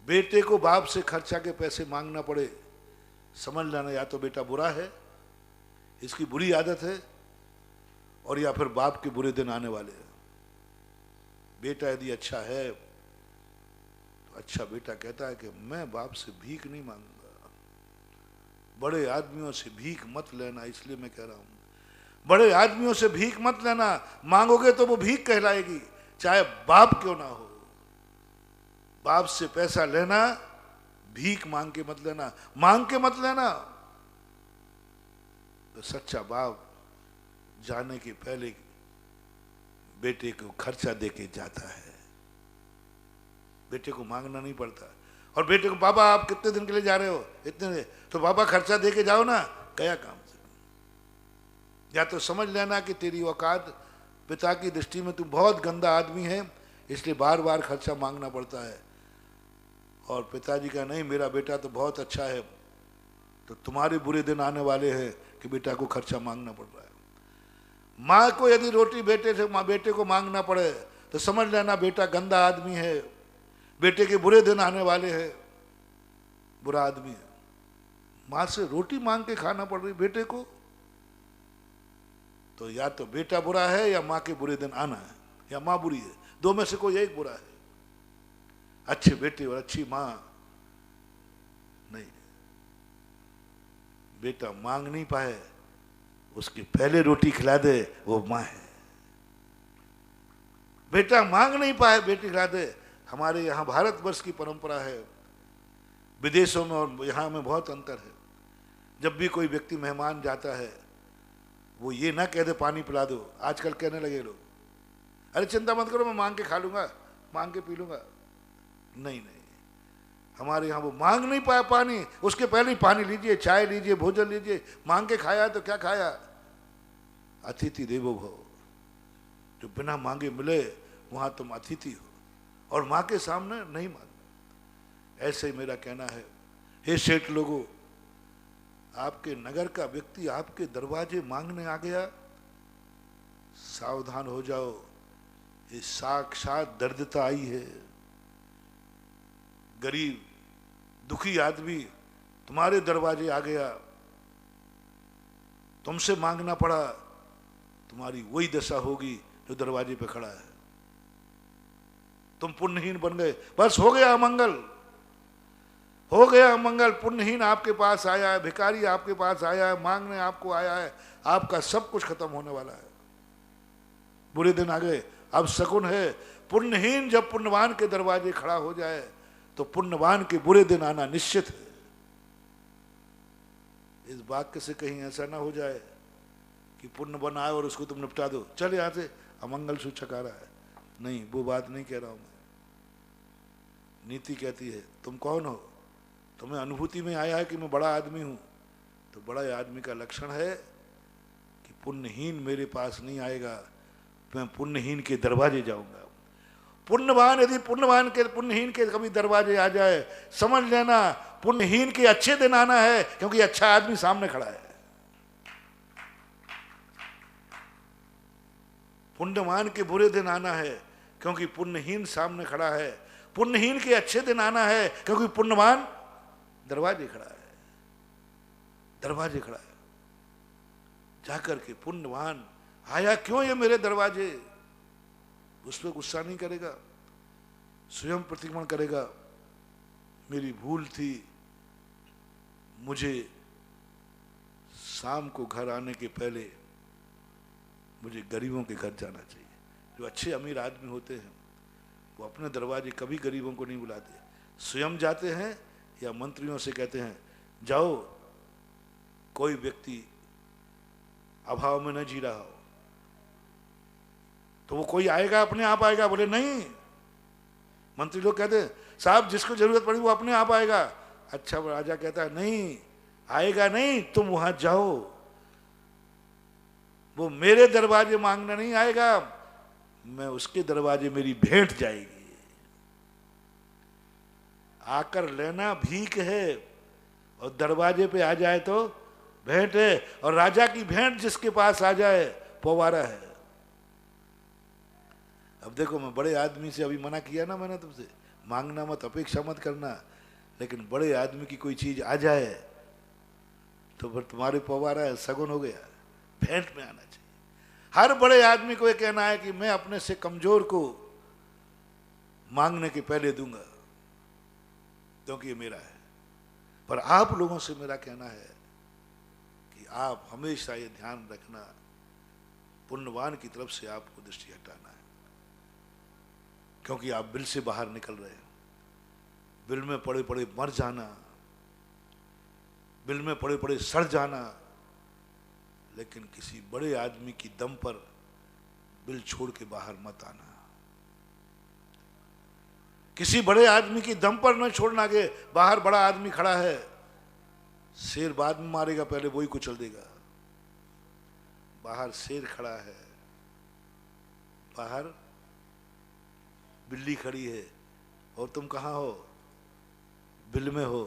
बेटे को बाप से खर्चा के पैसे मांगना पड़े, समझ लेना या तो बेटा बुरा है, इसकी बुरी आदत है, और या फिर बाप के बुरे दिन आने वाले हैं। बेटा यदि अच्छा है तो अच्छा बेटा कहता है कि मैं बाप से भीख नहीं मांगूंगा। बड़े आदमियों से भीख मत लेना, इसलिए मैं कह रहा हूं, बड़े आदमियों से भीख मत लेना। मांगोगे तो वो भीख कहलाएगी, चाहे बाप क्यों ना हो। बाप से पैसा लेना, भीख मांग के मत लेना, मांग के मत लेना। तो सच्चा बाप जाने के पहले बेटे को खर्चा देके जाता है। बेटे को मांगना नहीं पड़ता। और बेटे को, बाबा आप कितने दिन के लिए जा रहे हो? इतने। तो बाबा खर्चा देके जाओ ना, गया काम से। या तो समझ लेना कि तेरी औकात पिता की दृष्टि में तू बहुत गंदा आदमी है, इसलिए बार बार खर्चा मांगना पड़ता है। और पिताजी का नहीं, मेरा बेटा तो बहुत अच्छा है, तो तुम्हारे बुरे दिन आने वाले हैं कि बेटा को खर्चा मांगना पड़ रहा है। माँ को यदि रोटी बेटे से बेटे को मांगना पड़े तो समझ लेना बेटा गंदा आदमी है, बेटे के बुरे दिन आने वाले हैं, बुरा आदमी है। माँ से रोटी मांग के खाना पड़ रही बेटे को, तो या तो बेटा बुरा है या माँ के बुरे दिन आना है, या माँ बुरी है। दो में से कोई एक बुरा है। अच्छे बेटे और अच्छी माँ नहीं। बेटा मांग नहीं पाए, उसकी पहले रोटी खिला दे, वो माँ है। बेटा मांग नहीं पाए, बेटी खिला दे। हमारे यहाँ भारतवर्ष की परंपरा है, विदेशों में और यहाँ में बहुत अंतर है। जब भी कोई व्यक्ति मेहमान जाता है, वो ये ना कह दे पानी पिला दो। आजकल कहने लगे लोग, अरे चिंता मत करो, मैं मांग के खा लूंगा, मांग के पी लूंगा। नहीं नहीं, हमारे यहाँ वो मांग नहीं पाया पानी, उसके पहले ही पानी लीजिए, चाय लीजिए, भोजन लीजिए। मांग के खाया तो क्या खाया? अतिथि देवो भव। जो बिना मांगे मिले वहां तुम अतिथि हो, और माँ के सामने नहीं मांगना। ऐसे ही मेरा कहना है, हे सेठ लोगों, आपके नगर का व्यक्ति आपके दरवाजे मांगने आ गया, सावधान हो जाओ, ये साक्षात दरिद्रता आई है। गरीब दुखी आदमी तुम्हारे दरवाजे आ गया, तुमसे मांगना पड़ा, तुम्हारी वही दशा होगी जो दरवाजे पे खड़ा है। तुम पुण्यहीन बन गए, बस हो गया अमंगल, हो गया अमंगल। पुण्यहीन आपके पास आया है, भिखारी आपके पास आया है, मांगने आपको आया है, आपका सब कुछ खत्म होने वाला है। बुरे दिन आ गए। अब शकुन है, पुण्यहीन जब पुण्यवान के दरवाजे खड़ा हो जाए तो पुण्यवान के बुरे दिन आना निश्चित है। इस वाक्य से कहीं ऐसा ना हो जाए कि पुण्य बन आए और उसको तुम निपटा दो, चल यहां से, अमंगल सूचक आ रहा है। नहीं, वो बात नहीं कह रहा हूं मैं। नीति कहती है तुम कौन हो, तुम्हें अनुभूति में आया है कि मैं बड़ा आदमी हूं, तो बड़ा आदमी का लक्षण है कि पुण्यहीन मेरे पास नहीं आएगा, मैं पुण्यहीन के दरवाजे जाऊंगा। पुण्यवान यदि पुण्यहीन के कभी दरवाजे आ जाए, समझ लेना पुण्यहीन के अच्छे दिन आना है, क्योंकि अच्छा आदमी सामने खड़ा है। पुण्यवान के बुरे दिन आना है क्योंकि पुण्यहीन सामने खड़ा है। पुण्यहीन के अच्छे दिन आना है क्योंकि पुण्यवान दरवाजे खड़ा है, दरवाजे खड़ा है। जाकर के पुण्यवान आया क्यों ये मेरे दरवाजे, उस पर गुस्सा नहीं करेगा, स्वयं प्रतिक्रमण करेगा, मेरी भूल थी, मुझे शाम को घर आने के पहले मुझे गरीबों के घर जाना चाहिए। जो अच्छे अमीर आदमी होते हैं वो अपने दरवाजे कभी गरीबों को नहीं बुलाते, स्वयं जाते हैं या मंत्रियों से कहते हैं जाओ, कोई व्यक्ति अभाव में न जी रहा हो तो वो कोई आएगा, अपने आप आएगा। बोले नहीं, मंत्री लोग कहते हैं साहब जिसको जरूरत पड़ी वो अपने आप आएगा। अच्छा, राजा कहता है नहीं, आएगा नहीं, तुम वहां जाओ, वो मेरे दरवाजे मांगने नहीं आएगा, मैं उसके दरवाजे मेरी भेंट जाएगी। आकर लेना भीख है और दरवाजे पे आ जाए तो भेंट है, और राजा की भेंट जिसके पास आ जाए पोवारा है। अब देखो, मैं बड़े आदमी से अभी मना किया ना मैंने तुमसे, मांगना मत, अपेक्षा मत करना, लेकिन बड़े आदमी की कोई चीज आ जाए तो फिर तुम्हारे पोवारा है, सगुन हो गया, भेंट में आना चाहिए। हर बड़े आदमी को यह कहना है कि मैं अपने से कमजोर को मांगने के पहले दूंगा क्योंकि ये मेरा है। पर आप लोगों से मेरा कहना है कि आप हमेशा ये ध्यान रखना, पुण्यवान की तरफ से आपको दृष्टि हटाना है, क्योंकि आप बिल से बाहर निकल रहे हो। बिल में पड़े पड़े मर जाना, बिल में पड़े पड़े सड़ जाना, लेकिन किसी बड़े आदमी की दम पर बिल छोड़ के बाहर मत आना। किसी बड़े आदमी की दम पर न छोड़ना के बाहर बड़ा आदमी खड़ा है, शेर बाद में मारेगा, पहले वही कुचल देगा। बाहर शेर खड़ा है, बाहर बिल्ली खड़ी है, और तुम कहाँ हो, बिल में हो,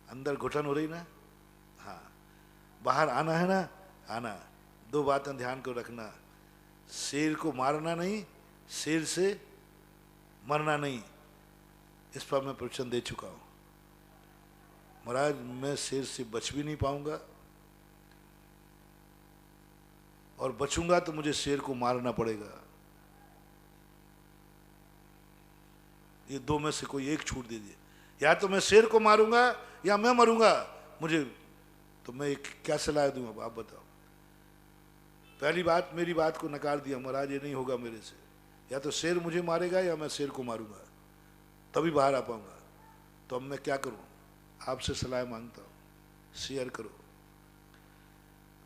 अंदर घुटन हो रही ना। हाँ, बाहर आना है ना, आना। दो बातें ध्यान को रखना, शेर को मारना नहीं, शेर से मरना नहीं। इस पर मैं प्रवचन दे चुका हूं। महाराज, मैं शेर से बच भी नहीं पाऊंगा, और बचूंगा तो मुझे शेर को मारना पड़ेगा। ये दो में से कोई एक छूट दे दिए, या तो मैं शेर को मारूंगा या मैं मरूंगा। मुझे तो मैं क्या सलाह दूंगा, आप बताओ। पहली बात, मेरी बात को नकार दिया, महाराज ये नहीं होगा मेरे से, या तो शेर मुझे मारेगा या मैं शेर को मारूंगा, तभी बाहर आ पाऊंगा। तो अब मैं क्या करूं, आपसे सलाह मांगता हूं, शेयर करो।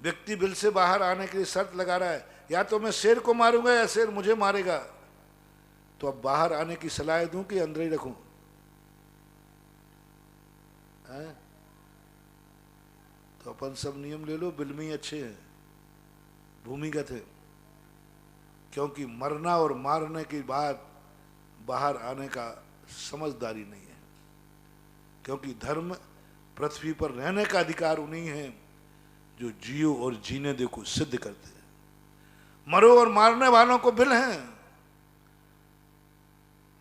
व्यक्ति बिल से बाहर आने के लिए शर्त लगा रहा है, या तो मैं शेर को मारूंगा या शेर मुझे मारेगा। तो अब बाहर आने की सलाह दूं कि अंदर ही रखूं? तो अपन सब नियम ले लो, बिल में ही अच्छे हैं, भूमिगत है, क्योंकि मरना और मारने के बाद बाहर आने का समझदारी नहीं है। क्योंकि धर्म पृथ्वी पर रहने का अधिकार उन्हीं है जो जियो और जीने दे को सिद्ध करते हैं। मरो और मारने वालों को बिल हैं,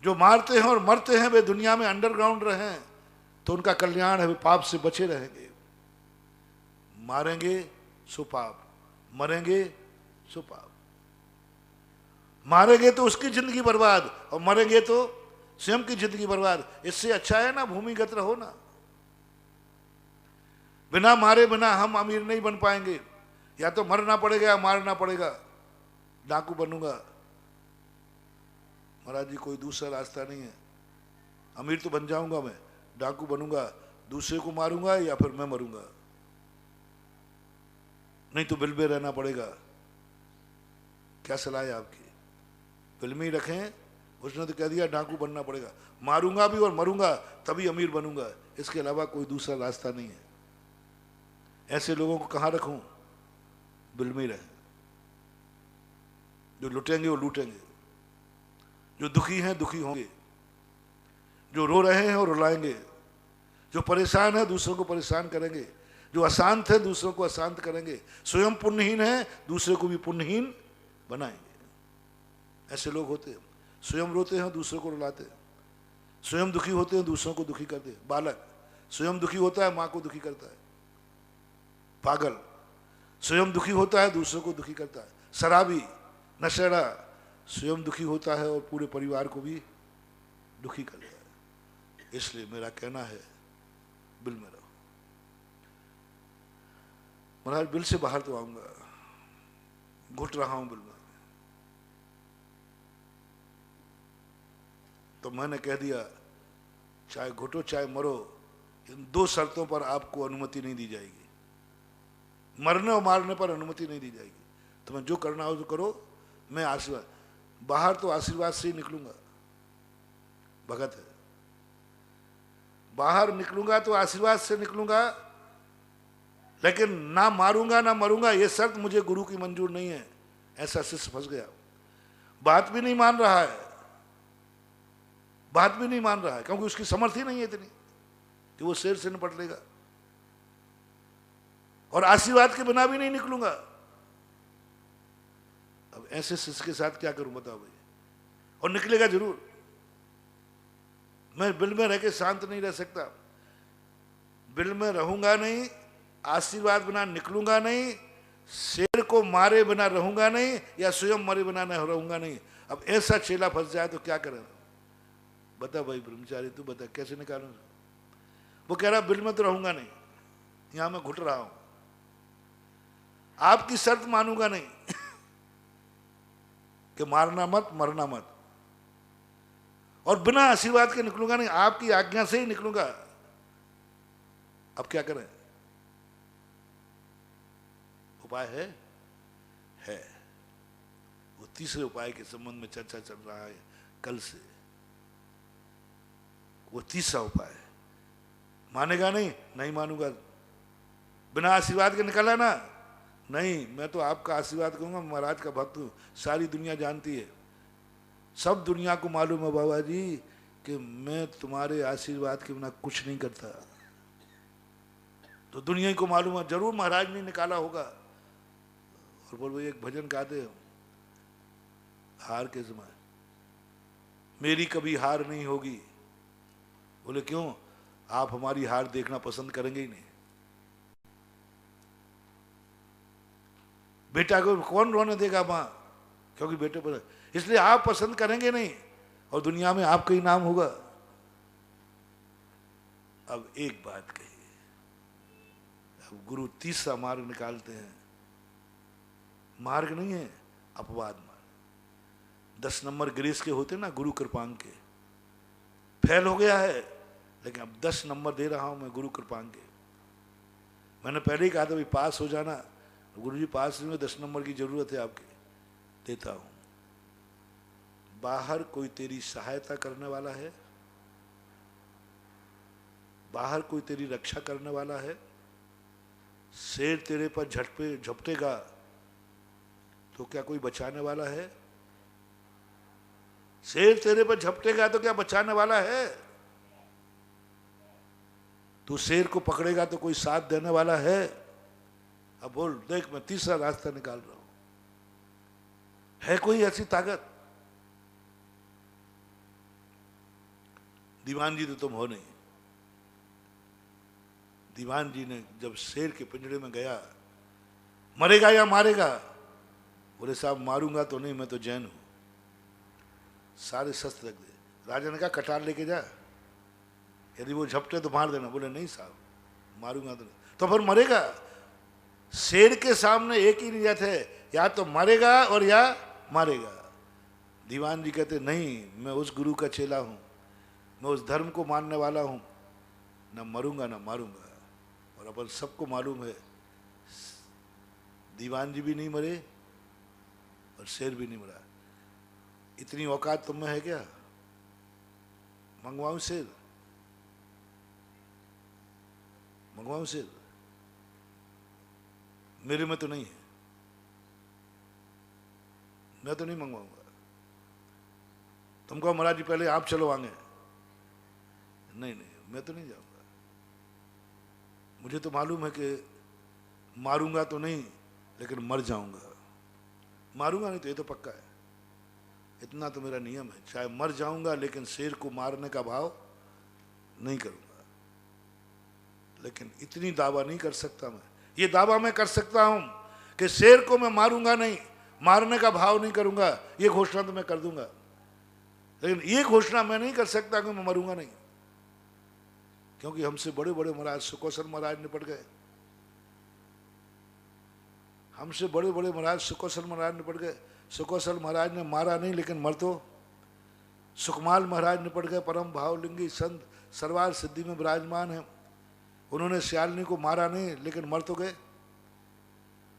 जो मारते हैं और मरते हैं वे दुनिया में अंडरग्राउंड रहें तो उनका कल्याण है, वे पाप से बचे रहेंगे। मारेंगे सो पाप, मरेंगे सो पाप। मारेंगे तो उसकी जिंदगी बर्बाद और मरेंगे तो स्वयं की जिंदगी बर्बाद। इससे अच्छा है ना भूमिगत रहो ना। बिना मारे बिना हम अमीर नहीं बन पाएंगे। या तो मरना पड़ेगा या मारना पड़ेगा। डाकू बनूंगा, महाराज जी कोई दूसरा रास्ता नहीं है। अमीर तो बन जाऊंगा मैं, डाकू बनूंगा, दूसरे को मारूंगा या फिर मैं मरूंगा, नहीं तो बिल में रहना पड़ेगा। क्या सलाह है आपकी? बिल में ही रखें। उसने तो कह दिया डाकू बनना पड़ेगा, मारूंगा भी और मरूंगा तभी अमीर बनूंगा, इसके अलावा कोई दूसरा रास्ता नहीं है। ऐसे लोगों को कहां रखूं? बिल में ही रहे। जो लुटेंगे वो लूटेंगे, जो दुखी हैं दुखी होंगे, जो रो रहे हैं वो रुलाएंगे, जो परेशान है दूसरों को परेशान करेंगे, जो अशांत है दूसरों को अशांत करेंगे, स्वयं पुण्यहीन है दूसरे को भी पुण्यहीन बनाएंगे। ऐसे लोग होते हैं। स्वयं रोते हैं दूसरों को रुलाते हैं, स्वयं दुखी होते हैं दूसरों को दुखी करते हैं। बालक स्वयं दुखी होता है मां को दुखी करता है। पागल स्वयं दुखी होता है दूसरों को दुखी करता है। शराबी नशेड़ा स्वयं दुखी होता है और पूरे परिवार को भी दुखी कर देता है। इसलिए मेरा कहना है बिल में रहो। महाराज बिल से बाहर तो आऊंगा, घुट रहा हूं बिल में। तो मैंने कह दिया चाहे घुटो चाहे मरो, इन दो शर्तों पर आपको अनुमति नहीं दी जाएगी। मरने और मारने पर अनुमति नहीं दी जाएगी। तुम्हें जो करना हो तो करो, मैं आशीर्वाद। बाहर तो आशीर्वाद से ही निकलूंगा, भगत है। बाहर निकलूंगा तो आशीर्वाद से निकलूंगा, लेकिन ना मारूंगा ना मरूंगा ये शर्त मुझे गुरु की मंजूर नहीं है। ऐसा शिष्य फंस गया। बात भी नहीं मान रहा है, बात भी नहीं मान रहा है, क्योंकि उसकी समर्थ ही नहीं है इतनी कि वो शेर से निपट लेगा। और आशीर्वाद के बिना भी नहीं निकलूंगा। अब ऐसे शिष्य के साथ क्या करूं बताओ भाई? और निकलेगा जरूर। मैं बिल में रह के शांत नहीं रह सकता। बिल में रहूंगा नहीं, आशीर्वाद बिना निकलूंगा नहीं, शेर को मारे बिना रहूंगा नहीं, या स्वयं मरे बिना नहीं रहूंगा नहीं। अब ऐसा चेला फंस जाए तो क्या करें? बता भाई ब्रह्मचारी, तू बता कैसे निकालूं? वो कह रहा बिल में तो रहूंगा नहीं, यहां मैं घुट रहा हूं, आपकी शर्त मानूंगा नहीं कि मारना मत मरना मत, और बिना आशीर्वाद के निकलूंगा नहीं, आपकी आज्ञा से ही निकलूंगा। अब क्या करें? उपाय है। वो तीसरे उपाय के संबंध में चर्चा चल रहा है कल से। वो तीसरा उपाय मानेगा नहीं मानूंगा। बिना आशीर्वाद के निकला ना, नहीं मैं तो आपका आशीर्वाद करूंगा, महाराज का भक्त हूं, सारी दुनिया जानती है, सब दुनिया को मालूम है बाबा जी कि मैं तुम्हारे आशीर्वाद के बिना कुछ नहीं करता। तो दुनिया को मालूम है, जरूर महाराज ने निकाला होगा। और बोल एक भजन गाते हो हार के समय, मेरी कभी हार नहीं होगी। बोले क्यों? आप हमारी हार देखना पसंद करेंगे ही नहीं। बेटा को कौन रोने देगा मां? क्योंकि बेटे पर, इसलिए आप पसंद करेंगे नहीं और दुनिया में आपका ही नाम होगा। अब एक बात कही, अब गुरु तीसरा मार्ग निकालते हैं। मार्ग नहीं है, अपवाद मार्ग। 10 नंबर ग्रेस के होते ना, गुरु कृपांक के। फेल हो गया है, लेकिन अब 10 नंबर दे रहा हूं मैं गुरु कृपांक के। मैंने पहले ही कहा था भाई पास हो जाना। गुरु जी पास में 10 नंबर की जरूरत है आपके, देता हूं। बाहर कोई तेरी सहायता करने वाला है, बाहर कोई तेरी रक्षा करने वाला है। शेर तेरे पर झपटेगा तो क्या कोई बचाने वाला है? शेर तेरे पर झपटेगा तो क्या बचाने वाला है? तू शेर को पकड़ेगा तो कोई साथ देने वाला है? अब बोल, देख मैं तीसरा रास्ता निकाल रहा हूं। है कोई ऐसी ताकत? दीवान जी तो तुम हो नहीं। दीवान जी ने जब शेर के पिंजरे में गया, मरेगा या मारेगा, बोले साहब मारूंगा तो नहीं, मैं तो जैन हूं। सारे शस्त्र रख दे। राजा ने कहा कटार लेके जा, यदि वो झपटे तो मार देना। बोले नहीं साहब, मारूंगा तो नहीं। तो फिर मरेगा। शेर के सामने एक ही नियत है, या तो मरेगा और या मारेगा। दीवान जी कहते नहीं, मैं उस गुरु का चेला हूं, मैं उस धर्म को मानने वाला हूं, ना मरूंगा ना मारूंगा। और अपन सबको मालूम है, दीवान जी भी नहीं मरे और शेर भी नहीं मरा। इतनी औकात तुम में है क्या? मंगवाऊं शेर? मंगवाऊं शेर? मेरे में तो नहीं है, मैं तो नहीं मंगवाऊंगा। तुम कहो महाराज जी पहले आप चलो आगे। नहीं नहीं, मैं तो नहीं जाऊंगा। मुझे तो मालूम है कि मारूंगा तो नहीं, लेकिन मर जाऊंगा। मारूंगा नहीं तो ये तो पक्का है, इतना तो मेरा नियम है। चाहे मर जाऊंगा, लेकिन शेर को मारने का भाव नहीं करूंगा। लेकिन इतनी दावा नहीं कर सकता मैं। ये दावा मैं कर सकता हूं कि शेर को मैं मारूंगा नहीं, मारने का भाव नहीं करूंगा। ये घोषणा तो मैं कर दूंगा, लेकिन ये घोषणा मैं नहीं कर सकता कि मैं मरूंगा नहीं। क्योंकि हमसे बड़े बड़े महाराज, सुकौशल महाराज निपट गए। हमसे बड़े बड़े महाराज सुकौशल महाराज निपट गए। सुकौशल महाराज ने मारा नहीं, लेकिन मर तो। सुकमाल महाराज निपट गए, परम भावलिंगी संत सर्वार सिद्धि में विराजमान है। उन्होंने श्यालिनी को मारा नहीं, लेकिन मर तो गए।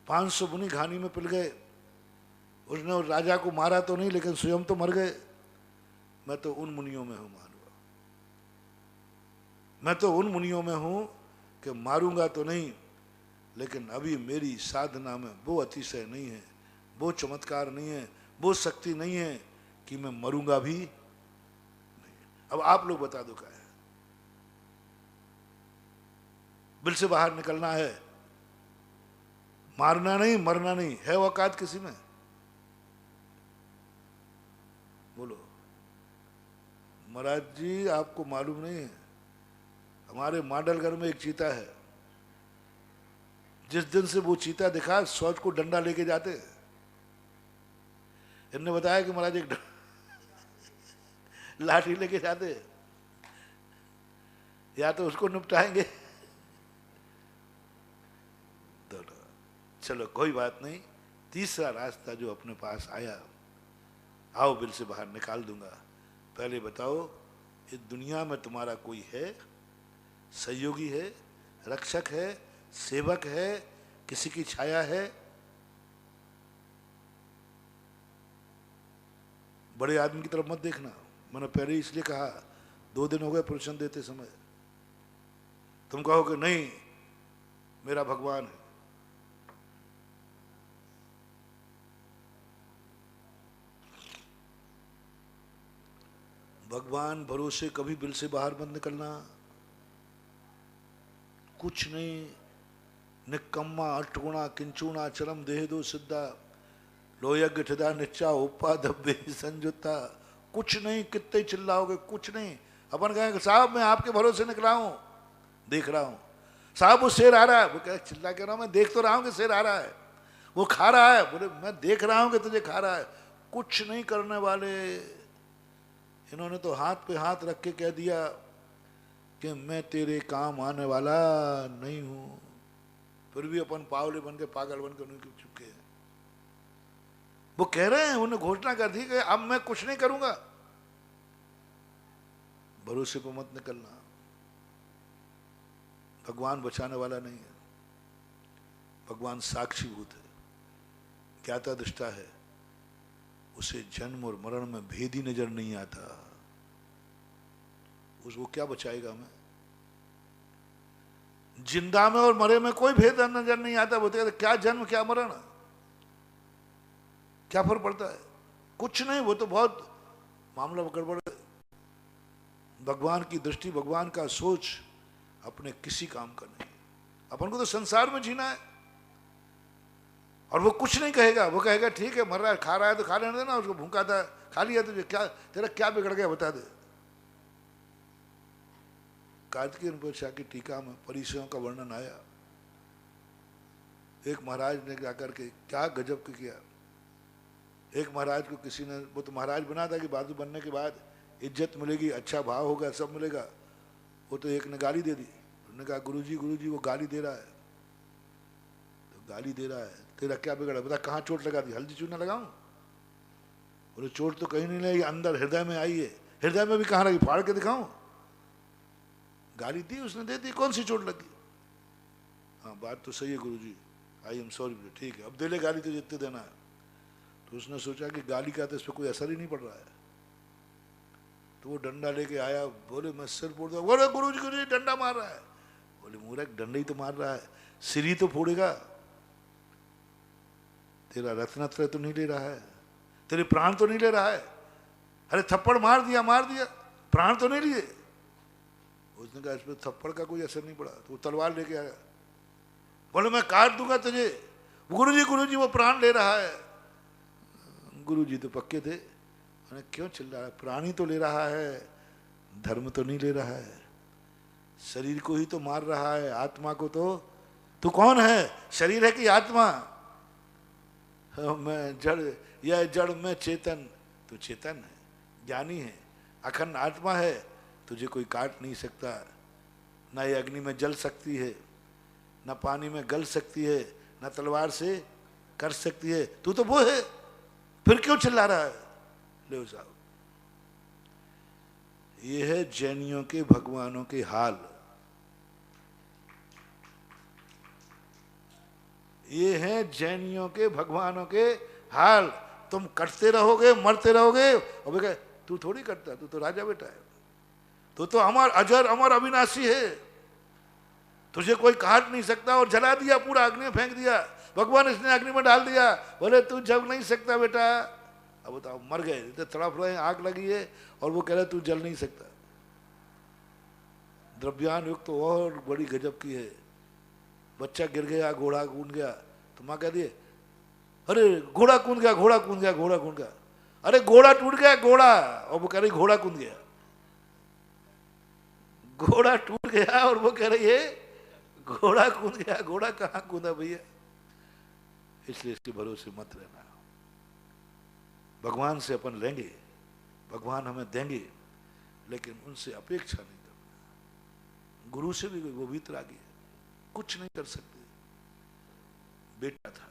500 मुनि घानी में पिल गए। उसने उस राजा को मारा तो नहीं, लेकिन स्वयं तो मर गए। मैं तो उन मुनियों में हूं, मारूंगा। मैं तो उन मुनियों में हूं कि मारूंगा तो नहीं, लेकिन अभी मेरी साधना में वो अतिशय नहीं है, वो चमत्कार नहीं है, वो शक्ति नहीं है कि मैं मरूंगा भी नहीं। अब आप लोग बता दो क्या है? बिल से बाहर निकलना है, मारना नहीं, मरना नहीं। है औकात किसी में? बोलो। महाराज जी आपको मालूम नहीं है, हमारे माडलगढ़ में एक चीता है। जिस दिन से वो चीता दिखा, सौज को डंडा लेके जाते। इनने बताया कि महाराज एक लाठी लेके जाते, या तो उसको निपटाएंगे। चलो कोई बात नहीं, तीसरा रास्ता जो अपने पास आया, आओ बिल से बाहर निकाल दूंगा। पहले बताओ, इस दुनिया में तुम्हारा कोई है, सहयोगी है, रक्षक है, सेवक है, किसी की छाया है? बड़े आदमी की तरफ मत देखना। मैंने पहले इसलिए कहा, 2 दिन हो गए प्रवचन देते समय। तुम कहो कि नहीं मेरा भगवान है। भगवान भरोसे कभी बिल से बाहर मत निकलना। कुछ नहीं, निकम्मा अष्टगुणा किंचुणा चरम देह दो सिद्धा लोयज्ञ ठिदा निच्चा उपा धब्बे संजुता। कुछ नहीं, कितने चिल्लाओगे? कुछ नहीं। अपन कहेंगे साहब मैं आपके भरोसे निकला हूं, देख रहा हूं। साहब वो शेर आ रहा है। वो कहे चिल्ला के रहा हूं, मैं देख तो रहा हूं कि शेर आ रहा है। वो खा रहा है। बोले मैं देख रहा हूं कि तुझे खा रहा है। कुछ नहीं करने वाले। इन्होंने तो हाथ पे हाथ रख के कह दिया कि मैं तेरे काम आने वाला नहीं हूं। फिर भी अपन पावले बन के, पागल बन के उनके चुपके हैं। वो कह रहे हैं, उन्होंने घोषणा कर दी कि अब मैं कुछ नहीं करूंगा। भरोसे पर मत निकलना। भगवान बचाने वाला नहीं है। भगवान साक्षीभूत है, ज्ञाता दृष्टा है। उसे जन्म और मरण में भेद ही नजर नहीं आता। उसको क्या बचाएगा? हमें जिंदा में और मरे में कोई भेद नजर नहीं आता। बोलते क्या जन्म क्या मरण, क्या फर्क पड़ता है? कुछ नहीं। वो तो बहुत मामला गड़बड़ है। भगवान की दृष्टि, भगवान का सोच अपने किसी काम का नहीं। अपन को तो संसार में जीना है। और वो कुछ नहीं कहेगा। वो कहेगा ठीक है, मर रहा है, खा रहा है तो खा लेने देना उसको। भूखा था, खा लिया, तुझे क्या, तेरा क्या बिगड़ गया बता दे। कार्तिकेय rinpoche की टीका में परिचयों का वर्णन आया। एक महाराज ने जाकर के क्या गजब किया। एक महाराज को किसी ने, वो तो महाराज बना था कि बहादुर बनने के बाद इज्जत मिलेगी, अच्छा भाव होगा, सब मिलेगा। वो तो एक ने गाली दे दी। उन्होंने कहा गुरुजी वो गाली दे रहा है। तो गाली दे रहा है, तेरा क्या बिगड़ा, बता कहाँ चोट लगा दी, हल्दी चूना लगाऊं? बोले चोट तो कहीं नहीं लगी, अंदर हृदय में आई है। हृदय में भी कहाँ लगी, फाड़ के दिखाऊं? गाली दी उसने, दे दी, कौन सी चोट लगी? हाँ बात तो सही है गुरुजी, आई एम सॉरी। ठीक है अब दे ले गाली, तो जितने देना है। तो उसने सोचा कि गाली का तो इस पर कोई असर ही नहीं पड़ रहा है। तो वो डंडा लेके आया, बोले मैं सिर फोड़ दूंगा। बोले गुरुजी डंडा मार रहा है। बोले मूर्ख, डंडा ही तो मार रहा है, सिर ही तो फोड़ेगा। तेरा रत्नत्रय तो नहीं ले रहा है, तेरे प्राण तो नहीं ले रहा है। अरे थप्पड़ मार दिया, प्राण तो नहीं लिए। उसने कहा इस पर थप्पड़ का कोई असर नहीं पड़ा। तो वो तलवार लेके आया, बोले मैं काट दूंगा तुझे। गुरुजी वो प्राण ले रहा है। गुरुजी तो पक्के थे। मैंने क्यों चिल्ला रहा है, प्राणी तो ले रहा है, धर्म तो नहीं ले रहा है। शरीर को ही तो मार रहा है, आत्मा को तो। तू कौन है, शरीर है कि आत्मा? मैं जड़, यह जड़ में चेतन। तू चेतन है, ज्ञानी है, अखंड आत्मा है। तुझे कोई काट नहीं सकता। ना ये अग्नि में जल सकती है, ना पानी में गल सकती है, ना तलवार से कर सकती है। तू तो वो है, फिर क्यों चिल्ला रहा है? ले साहब, ये है जैनियों के भगवानों के हाल। ये है जैनियों के भगवानों के हाल। तुम कटते रहोगे, मरते रहोगे। और कहे तू थोड़ी कटता, तू तो राजा बेटा है, तू तो अमर, अजर अमर अविनाशी है, तुझे कोई काट नहीं सकता। और जला दिया, पूरा अग्नि में फेंक दिया। भगवान इसने अग्नि में डाल दिया। बोले तू जल नहीं सकता बेटा। अब बताओ, मर गए, तो तड़प रहे, आग लगी है, और वो कह रहे तू जल नहीं सकता। द्रव्यान युक्त तो और बड़ी गजब की है। बच्चा गिर गया, घोड़ा कूद गया, तो माँ कह दिए अरे घोड़ा कूद गया, घोड़ा कूद गया, घोड़ा कूद गया। अरे घोड़ा टूट गया, घोड़ा। और वो कह रही घोड़ा कूद गया। घोड़ा टूट गया और वो कह रही है घोड़ा कूद गया। घोड़ा कहाँ कूदा भैया? इसलिए इसके भरोसे मत रहना। भगवान से अपन लेंगे, भगवान हमें देंगे, लेकिन उनसे अपेक्षा नहीं करना। गुरु से भी वो भी त्यागी है, कुछ नहीं कर सकते। बेटा था,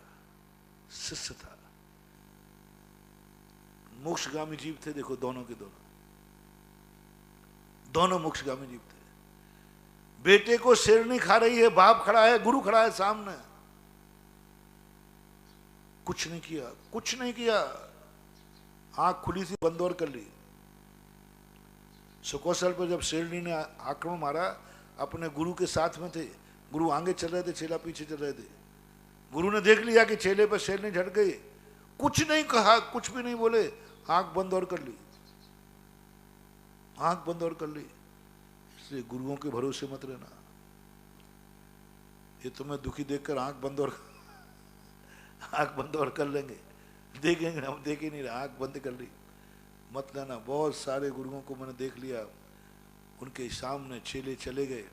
शिष्य था, मोक्षगामी जीव थे। देखो दोनों के दोनों मोक्षगामी जीव थे। बेटे को शेरनी खा रही है, बाप खड़ा है, गुरु खड़ा है सामने, कुछ नहीं किया, कुछ नहीं किया। आंख खुली थी, बंद और कर ली। सुकौशल पर जब शेरनी ने आक्रमण मारा, अपने गुरु के साथ में थे, गुरु आगे चल रहे थे, चेला पीछे चल रहे थे। गुरु ने देख लिया कि चेले पर शेरनी झट गई, कुछ नहीं कहा, कुछ भी नहीं बोले, आंख बंद और कर ली, आंख बंद और कर ली। इसलिए गुरुओं के भरोसे मत रहना। ये तुम्हें दुखी देखकर आंख बंद और कर लेंगे, देखेंगे, हम देख ही नहीं रहे, आंख बंद कर ली। मत लेना। बहुत सारे गुरुओं को मैंने देख लिया, उनके सामने चेले चले गए,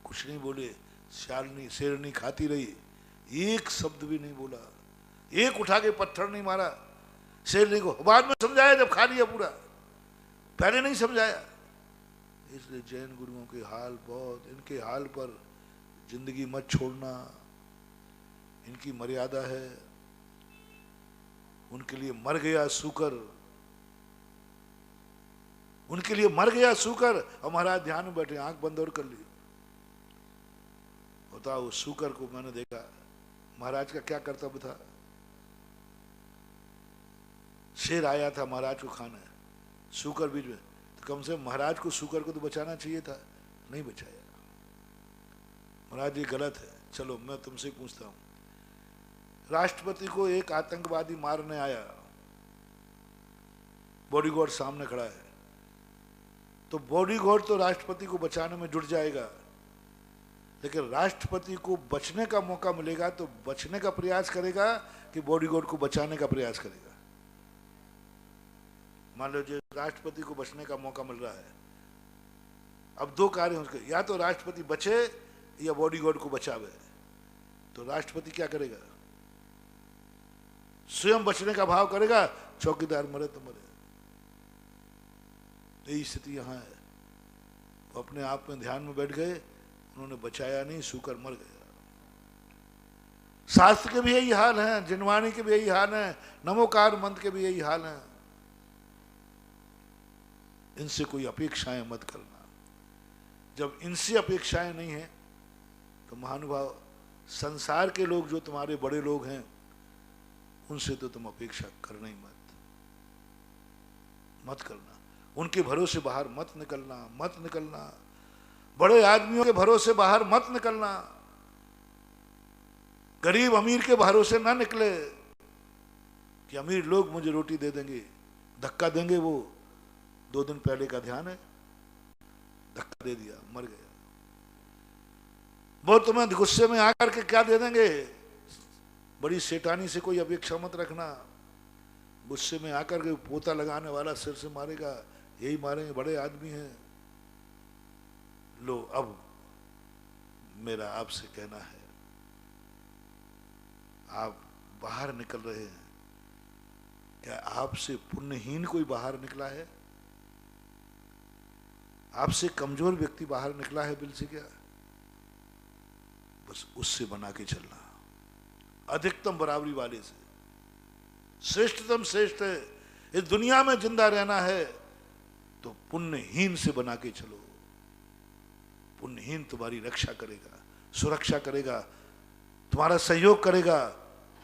कुछ नहीं बोले, शेरनी खाती रही, एक शब्द भी नहीं बोला, एक उठा के पत्थर नहीं मारा शेरनी को। बाद में समझाया जब खा लिया पूरा, पहले नहीं समझाया। इसलिए जैन गुरुओं के हाल बहुत, इनके हाल पर जिंदगी मत छोड़ना, इनकी मर्यादा है। उनके लिए मर गया सूकर, उनके लिए मर गया सूकर। और महाराज ध्यान में बैठे, आंख बंद और कर ली। बताओ, उस सूकर को मैंने देखा, महाराज का क्या कर्तव्य था? शेर आया था महाराज को खाना, सूकर बीच में, तो कम से कम महाराज को, सूकर को तो बचाना चाहिए था, नहीं बचाया। महाराज ये गलत है। चलो मैं तुमसे पूछता हूं, राष्ट्रपति को एक आतंकवादी मारने आया, बॉडीगार्ड सामने खड़ा है, तो बॉडीगार्ड तो राष्ट्रपति को बचाने में जुट जाएगा, लेकिन राष्ट्रपति को बचने का मौका मिलेगा तो बचने का प्रयास करेगा कि बॉडीगार्ड को बचाने का प्रयास करेगा? मान लो जो राष्ट्रपति को बचने का मौका मिल रहा है, अब दो कार्य हैं उसके, या तो राष्ट्रपति बचे या बॉडीगार्ड को बचावे। तो राष्ट्रपति क्या करेगा? स्वयं बचने का भाव करेगा, चौकीदार मरे तो मरे। यही स्थिति यहां है। वो अपने आप में ध्यान में बैठ गए, उन्होंने बचाया नहीं, सूकर मर गया। शास्त्र के भी यही हाल है, जिनवाणी के भी यही हाल है, नमोकार मंत्र के भी यही हाल है। इनसे कोई अपेक्षाएं मत करना। जब इनसे अपेक्षाएं नहीं है तो महानुभाव संसार के लोग जो तुम्हारे बड़े लोग हैं उनसे तो तुम अपेक्षा करना ही मत करना। उनके भरोसे बाहर मत निकलना। बड़े आदमियों के भरोसे बाहर मत निकलना। गरीब अमीर के भरोसे ना निकले कि अमीर लोग मुझे रोटी दे देंगे, धक्का देंगे। वो 2 दिन पहले का ध्यान है, धक्का दे दिया, मर गया। वो तुम्हें गुस्से में आकर के क्या दे देंगे, बड़ी सेठानी से कोई अपेक्षा मत रखना। गुस्से में आकर के पोता लगाने वाला सिर से मारेगा, यही मारेंगे, बड़े आदमी हैं। लो, अब मेरा आपसे कहना है, आप बाहर निकल रहे हैं, क्या आपसे पुण्यहीन कोई बाहर निकला है? आपसे कमजोर व्यक्ति बाहर निकला है बिल से क्या? बस उससे बना के चलना, अधिकतम बराबरी वाले से। श्रेष्ठतम श्रेष्ठ है। इस दुनिया में जिंदा रहना है तो पुण्यहीन से बना के चलो। पुण्यहीन तुम्हारी रक्षा करेगा, सुरक्षा करेगा, तुम्हारा सहयोग करेगा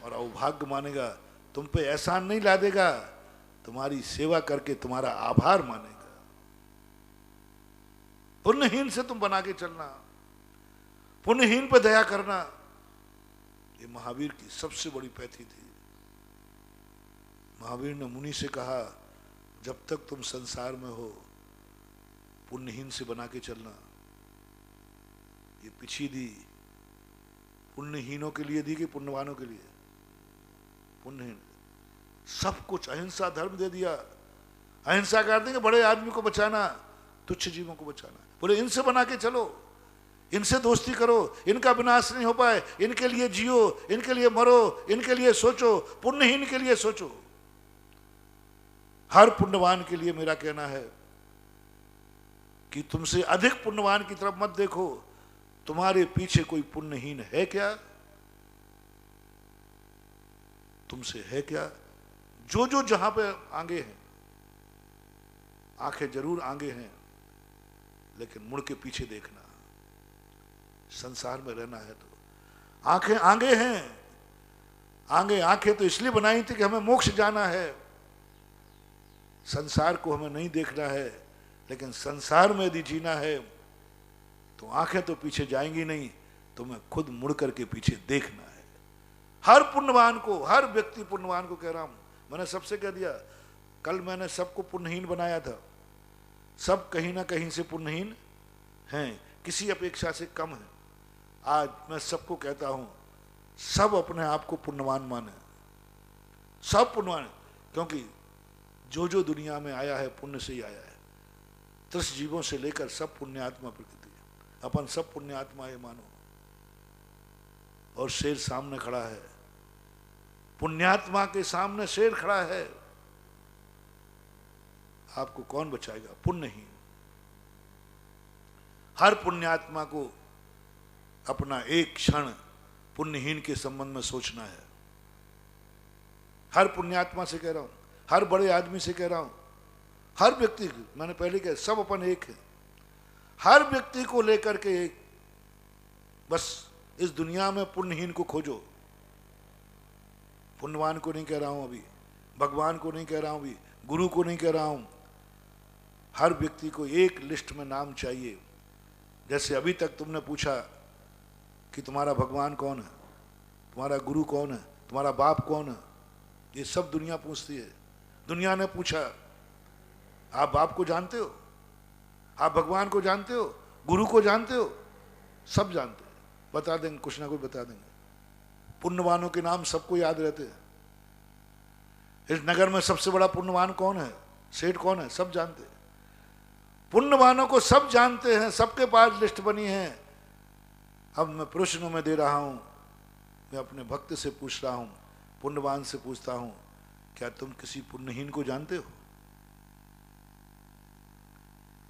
और अवभाग्य मानेगा, तुम पे एहसान नहीं ला देगा, तुम्हारी सेवा करके तुम्हारा आभार मानेगा। पुण्यहीन से तुम बना के चलना, पुण्यहीन पे दया करना, ये महावीर की सबसे बड़ी पैथी थी। महावीर ने मुनि से कहा, जब तक तुम संसार में हो पुण्यहीन से बना के चलना। ये पिछी दी पुण्यहीनों के लिए दी कि पुण्यवानों के लिए? पुण्यहीन। सब कुछ अहिंसा धर्म दे दिया। अहिंसा कर देंगे, बड़े आदमी को बचाना, तुच्छ जीवों को बचाना। बोले इनसे बना के चलो, इनसे दोस्ती करो, इनका विनाश नहीं हो पाए, इनके लिए जियो, इनके लिए मरो, इनके लिए सोचो, पुण्यहीन के लिए सोचो। हर पुण्यवान के लिए मेरा कहना है कि तुमसे अधिक पुण्यवान की तरफ मत देखो। तुम्हारे पीछे कोई पुण्यहीन है क्या? तुमसे है क्या? जो जो जहां पे आगे हैं, आंखें जरूर आगे हैं, लेकिन मुड़ के पीछे देखना। संसार में रहना है तो आंखें आगे हैं। आगे आंखें तो इसलिए बनाई थी कि हमें मोक्ष जाना है, संसार को हमें नहीं देखना है। लेकिन संसार में यदि जीना है तो आंखें तो पीछे जाएंगी नहीं, तुम्हें खुद मुड़ करके पीछे देखना है। हर पुण्यवान को, हर व्यक्ति पुण्यवान को कह रहा हूं। मैंने सबसे कह दिया, कल मैंने सबको पुण्यहीन बनाया था। सब कहीं ना कहीं से पुण्यहीन हैं, किसी अपेक्षा से कम है। आज मैं सबको कहता हूं, सब अपने आप को पुण्यवान माने, सब पुण्यवान। क्योंकि जो जो दुनिया में आया है पुण्य से ही आया है। 30 जीवों से लेकर सब पुण्यात्मा प्रकृति है। अपन सब पुण्यात्मा है मानो। और शेर सामने खड़ा है, पुण्यात्मा के सामने शेर खड़ा है। आपको कौन बचाएगा? पुण्यहीन। हर पुण्यात्मा को अपना एक क्षण पुण्यहीन के संबंध में सोचना है। हर पुण्यात्मा से कह रहा हूं, हर बड़े आदमी से कह रहा हूं, हर व्यक्ति, मैंने पहले कहा सब अपन एक है। हर व्यक्ति को लेकर के एक, बस इस दुनिया में पुण्यहीन को खोजो। पुण्यवान को नहीं कह रहा हूं अभी, भगवान को नहीं कह रहा हूं अभी, गुरु को नहीं कह रहा हूं। हर व्यक्ति को एक लिस्ट में नाम चाहिए। जैसे अभी तक तुमने पूछा कि तुम्हारा भगवान कौन है, तुम्हारा गुरु कौन है, तुम्हारा बाप कौन है, ये सब दुनिया पूछती है। दुनिया ने पूछा, आप बाप को जानते हो, आप भगवान को जानते हो, गुरु को जानते हो? सब जानते हैं, बता देंगे, कुछ ना कुछ बता देंगे। पुण्यवानों के नाम सबको याद रहते हैं। इस नगर में सबसे बड़ा पुण्यवान कौन है, सेठ कौन है, सब जानते हैं। पुण्यवानों को सब जानते हैं, सबके पास लिस्ट बनी है। अब मैं प्रश्नों में दे रहा हूं, मैं अपने भक्त से पूछ रहा हूं, पुण्यवान से पूछता हूं, क्या तुम किसी पुण्यहीन को जानते हो?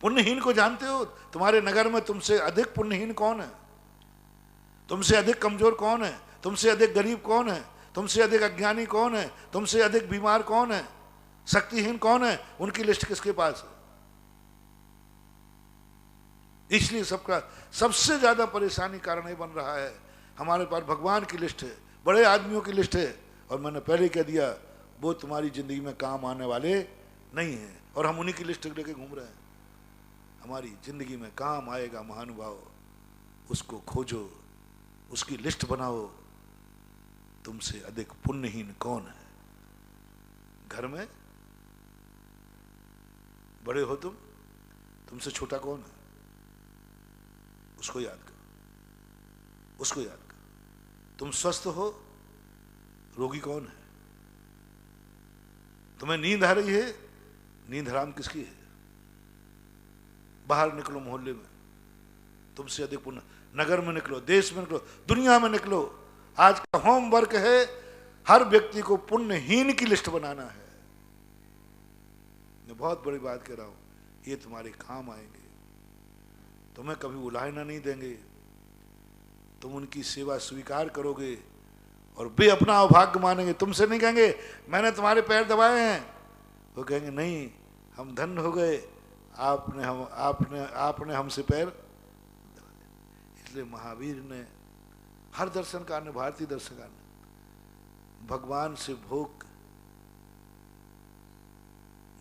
पुण्यहीन को जानते हो? तुम्हारे नगर में तुमसे अधिक पुण्यहीन कौन है? तुमसे अधिक कमजोर कौन है? तुमसे अधिक गरीब कौन है? तुमसे अधिक अज्ञानी कौन है? तुमसे अधिक बीमार कौन है? शक्तिहीन कौन है? उनकी लिस्ट किसके पास है? इसलिए सबका सबसे ज्यादा परेशानी कारण ये बन रहा है, हमारे पास भगवान की लिस्ट है, बड़े आदमियों की लिस्ट है, और मैंने पहले कह दिया वो तुम्हारी जिंदगी में काम आने वाले नहीं है, और हम उन्हीं की लिस्ट लेके घूम रहे हैं। हमारी जिंदगी में काम आएगा महानुभाव, उसको खोजो, उसकी लिस्ट बनाओ। तुमसे अधिक पुण्यहीन कौन है? घर में बड़े हो तुम, तुमसे छोटा कौन है? उसको याद करो, उसको याद करो। तुम स्वस्थ हो, रोगी कौन है? तुम्हें नींद आ रही है, नींद हराम किसकी है? बाहर निकलो मोहल्ले में, तुमसे अधिक पुण्य, नगर में निकलो, देश में निकलो, दुनिया में निकलो। आज का होमवर्क है हर व्यक्ति को पुण्यहीन की लिस्ट बनाना है। मैं बहुत बड़ी बात कह रहा हूं, ये तुम्हारे काम आएंगे, तुम्हें कभी उलाहना नहीं देंगे, तुम उनकी सेवा स्वीकार करोगे और वे अपना अभाग्य मानेंगे। तुमसे नहीं कहेंगे मैंने तुम्हारे पैर दबाए हैं, वो कहेंगे नहीं हम धन्य हो गए, आपने हमसे पैर दबाए। इसलिए महावीर ने, हर दर्शनकार ने, भारतीय दर्शनकार ने भगवान से भोग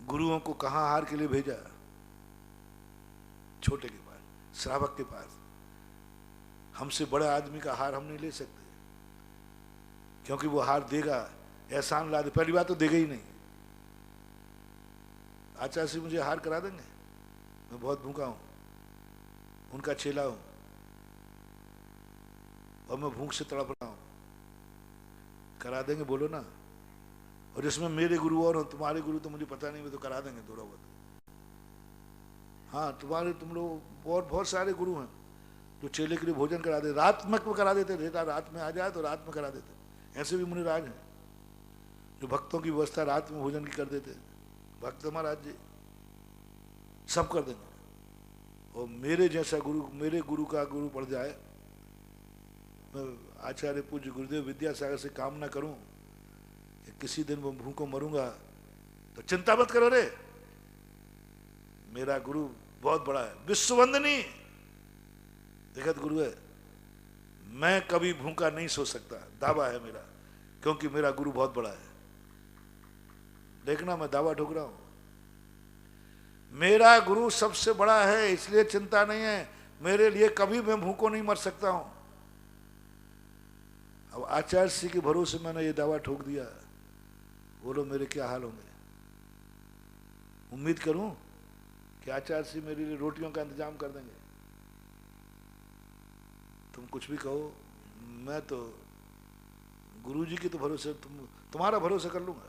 गुरुओं को कहाँ हार के लिए भेजा? छोटे के पास, श्रावक के पास। हमसे बड़े आदमी का हार हम नहीं ले सकते, क्योंकि वो हार देगा, एहसान ला दे, पहली बात तो देगा ही नहीं। आचार्य से मुझे हार करा देंगे, मैं बहुत भूखा हूं, उनका चेला हूं और मैं भूख से तड़प रहा हूं, करा देंगे? बोलो ना। और इसमें मेरे गुरु और तुम्हारे गुरु तो मुझे पता नहीं, वो तो करा देंगे थोड़ा बहुत। हाँ, तुम लोग और बहुत सारे गुरु हैं जो चेले के लिए भोजन करा देते, रात में करा देते, रात में आ जाए तो रात में करा देते। ऐसे भी मुनिराज हैं जो भक्तों की व्यवस्था रात में भोजन की कर देते। भक्त महाराज जी सब कर देंगे। और मेरे जैसा गुरु, मेरे गुरु का गुरु पड़ जाए, मैं आचार्य पूज्य गुरुदेव विद्यासागर से कामना करूं कि किसी दिन मैं भूखों मरूंगा तो चिंता मत करो रे, मेरा गुरु बहुत बड़ा है, विश्ववंदनी जगत गुरु है, मैं कभी भूखा नहीं सो सकता, दावा है मेरा, क्योंकि मेरा गुरु बहुत बड़ा है। देखना मैं दावा ठोक रहा हूं, मेरा गुरु सबसे बड़ा है, इसलिए चिंता नहीं है, मेरे लिए कभी मैं भूखों नहीं मर सकता हूं। अब आचार्य जी के भरोसे मैंने ये दावा ठोक दिया, बोलो मेरे क्या हाल होंगे। उम्मीद करूं कि आचार्य जी मेरे लिए रोटियों का इंतजाम कर देंगे। तुम कुछ भी कहो, मैं तो गुरु जी के तो भरोसे, तुम्हारा भरोसा कर लूंगा,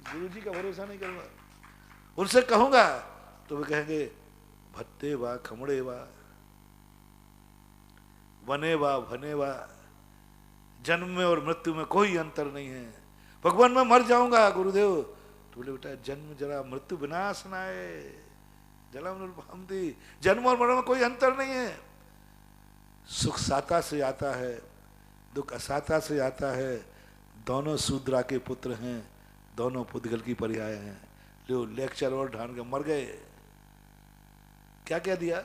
गुरु जी का भरोसा नहीं करूंगा। उनसे कहूंगा तो वे कहेंगे भत्ते वा खमड़े वा, वने वा भने वा, जन्म में और मृत्यु में कोई अंतर नहीं है। भगवान मैं मर जाऊंगा गुरुदेव, तो बोले बेटा जन्म जरा मृत्यु विनाश नाय, जन्म और मरण में कोई अंतर नहीं है। सुख साता से आता है, दुख असाता से आता है, दोनों शूद्रा के पुत्र हैं, दोनों पुद्गल की पर्याय हैं। लो लेक्चर और ढान के मर गए। क्या कह दिया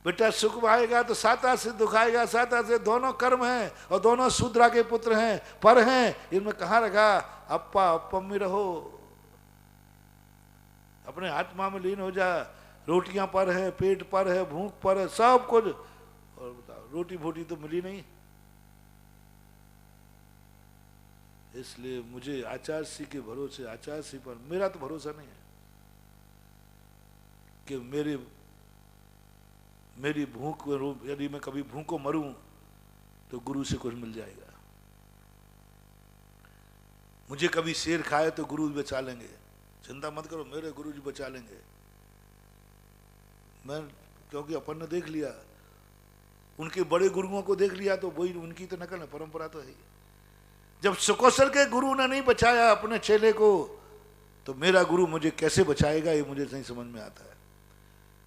बेटा, सुख आएगा तो साता से दुख आएगा, साता से दोनों कर्म हैं और दोनों शूद्रा के पुत्र हैं, पर हैं, इनमें कहाँ रखा? अप्पा अप्पम में रहो, अपने आत्मा में लीन हो जा। रोटियां पर है, पेट पर है, भूख पर है, सब कुछ। और बताओ रोटी भोटी तो मिली नहीं। इसलिए मुझे आचार्य जी के भरोसे, आचार्य जी पर मेरा तो भरोसा नहीं है कि मेरी भूख, यदि मैं कभी भूखों मरूं तो गुरु से कुछ मिल जाएगा। मुझे कभी शेर खाए तो गुरु बचा लेंगे, चिंता मत करो, मेरे गुरु जी बचा लेंगे। मैं क्योंकि अपन ने देख लिया उनके बड़े गुरुओं को देख लिया तो वही उनकी तो नकल है, परंपरा तो है ही। जब सुकौशल के गुरु ने नहीं बचाया अपने चेले को, तो मेरा गुरु मुझे कैसे बचाएगा, ये मुझे नहीं समझ में आता है।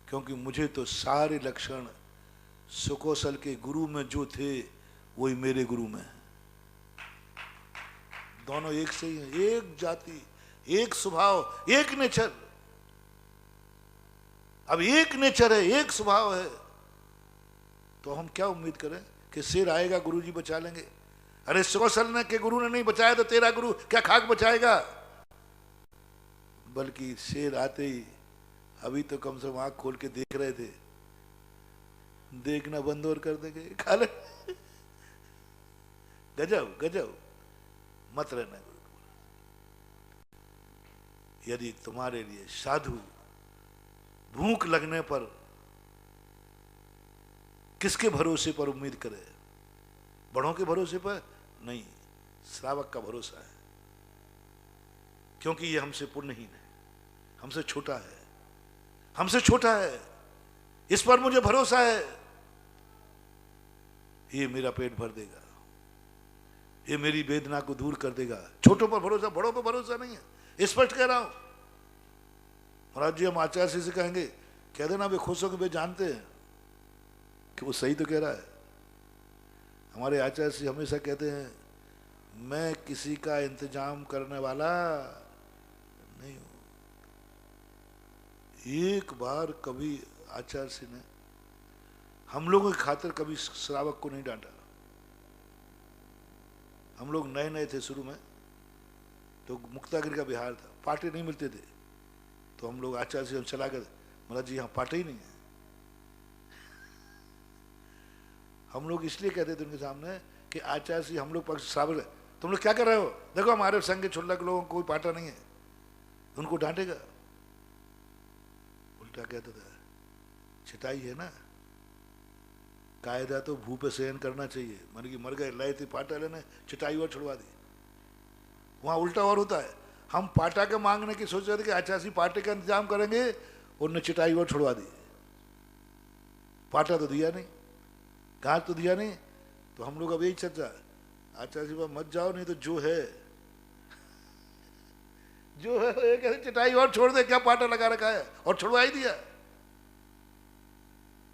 क्योंकि मुझे तो सारे लक्षण सुकौशल के गुरु में जो थे वही मेरे गुरु में है। दोनों एक से ही हैं, एक जाति, एक स्वभाव, एक नेचर। अब एक नेचर है, एक स्वभाव है, तो हम क्या उम्मीद करें कि शेर आएगा गुरुजी बचा लेंगे? अरे सुकौशल ने के गुरु ने नहीं बचाया तो तेरा गुरु क्या खाक बचाएगा? बल्कि शेर आते ही अभी तो कम से कम आंख खोल के देख रहे थे, देखना बंद और कर देंगे, खा ले। गजब गजब, मत रहना गुरु। यदि तुम्हारे लिए साधु भूख लगने पर किसके भरोसे पर उम्मीद करे? बड़ों के भरोसे पर नहीं, श्रावक का भरोसा है। क्योंकि ये हमसे पुण्यहीन है, हमसे छोटा है, हमसे छोटा है, इस पर मुझे भरोसा है, ये मेरा पेट भर देगा, ये मेरी वेदना को दूर कर देगा। छोटों पर भरोसा, बड़ों पर भरोसा नहीं है। स्पष्ट कह रहा हूं। महाराज जी हम आचार्य से कहेंगे, कह देना वे खुश हो के वे जानते हैं कि वो सही तो कह रहा है। हमारे आचार्य जी हमेशा कहते हैं, मैं किसी का इंतजाम करने वाला नहीं हूं। एक बार कभी आचार्य जी ने हम लोगों की खातिर कभी श्रावक को नहीं डांटा। हम लोग नए नए थे शुरू में, तो मुक्तागिरी का बिहार था, पाटे नहीं मिलते थे, तो हम लोग आचार्य से हम चला गए, महाराज जी यहाँ पाटे ही नहीं है। हम लोग इसलिए कहते थे उनके सामने कि आचार्य जी हम लोग पक्ष श्रावक, तुम लोग क्या कर रहे हो, देखो हमारे संग के छुल्लक लोगों को कोई पाटा नहीं है, उनको डांटेगा। उल्टा कहता था, छिटाई है ना, कायदा तो भू पे शयन करना चाहिए, मान की मर गए लाए थे पाटा लेने, छिटाई और छुड़वा दी। वहां उल्टा और होता है, हम पाटा के मांगने की सोच रहे थे कि आचार्य पाटे का इंतजाम करेंगे, उन्होंने चिटाई और छुड़वा दी। पाटा तो दिया नहीं, घास तो दिया नहीं, तो हम लोग अब यही चर्चा, आचार्य जी मत जाओ, नहीं तो जो है जो है कैसे चिटाई और छोड़ दे, क्या पाटा लगा रखा है, और छुड़वा ही दिया।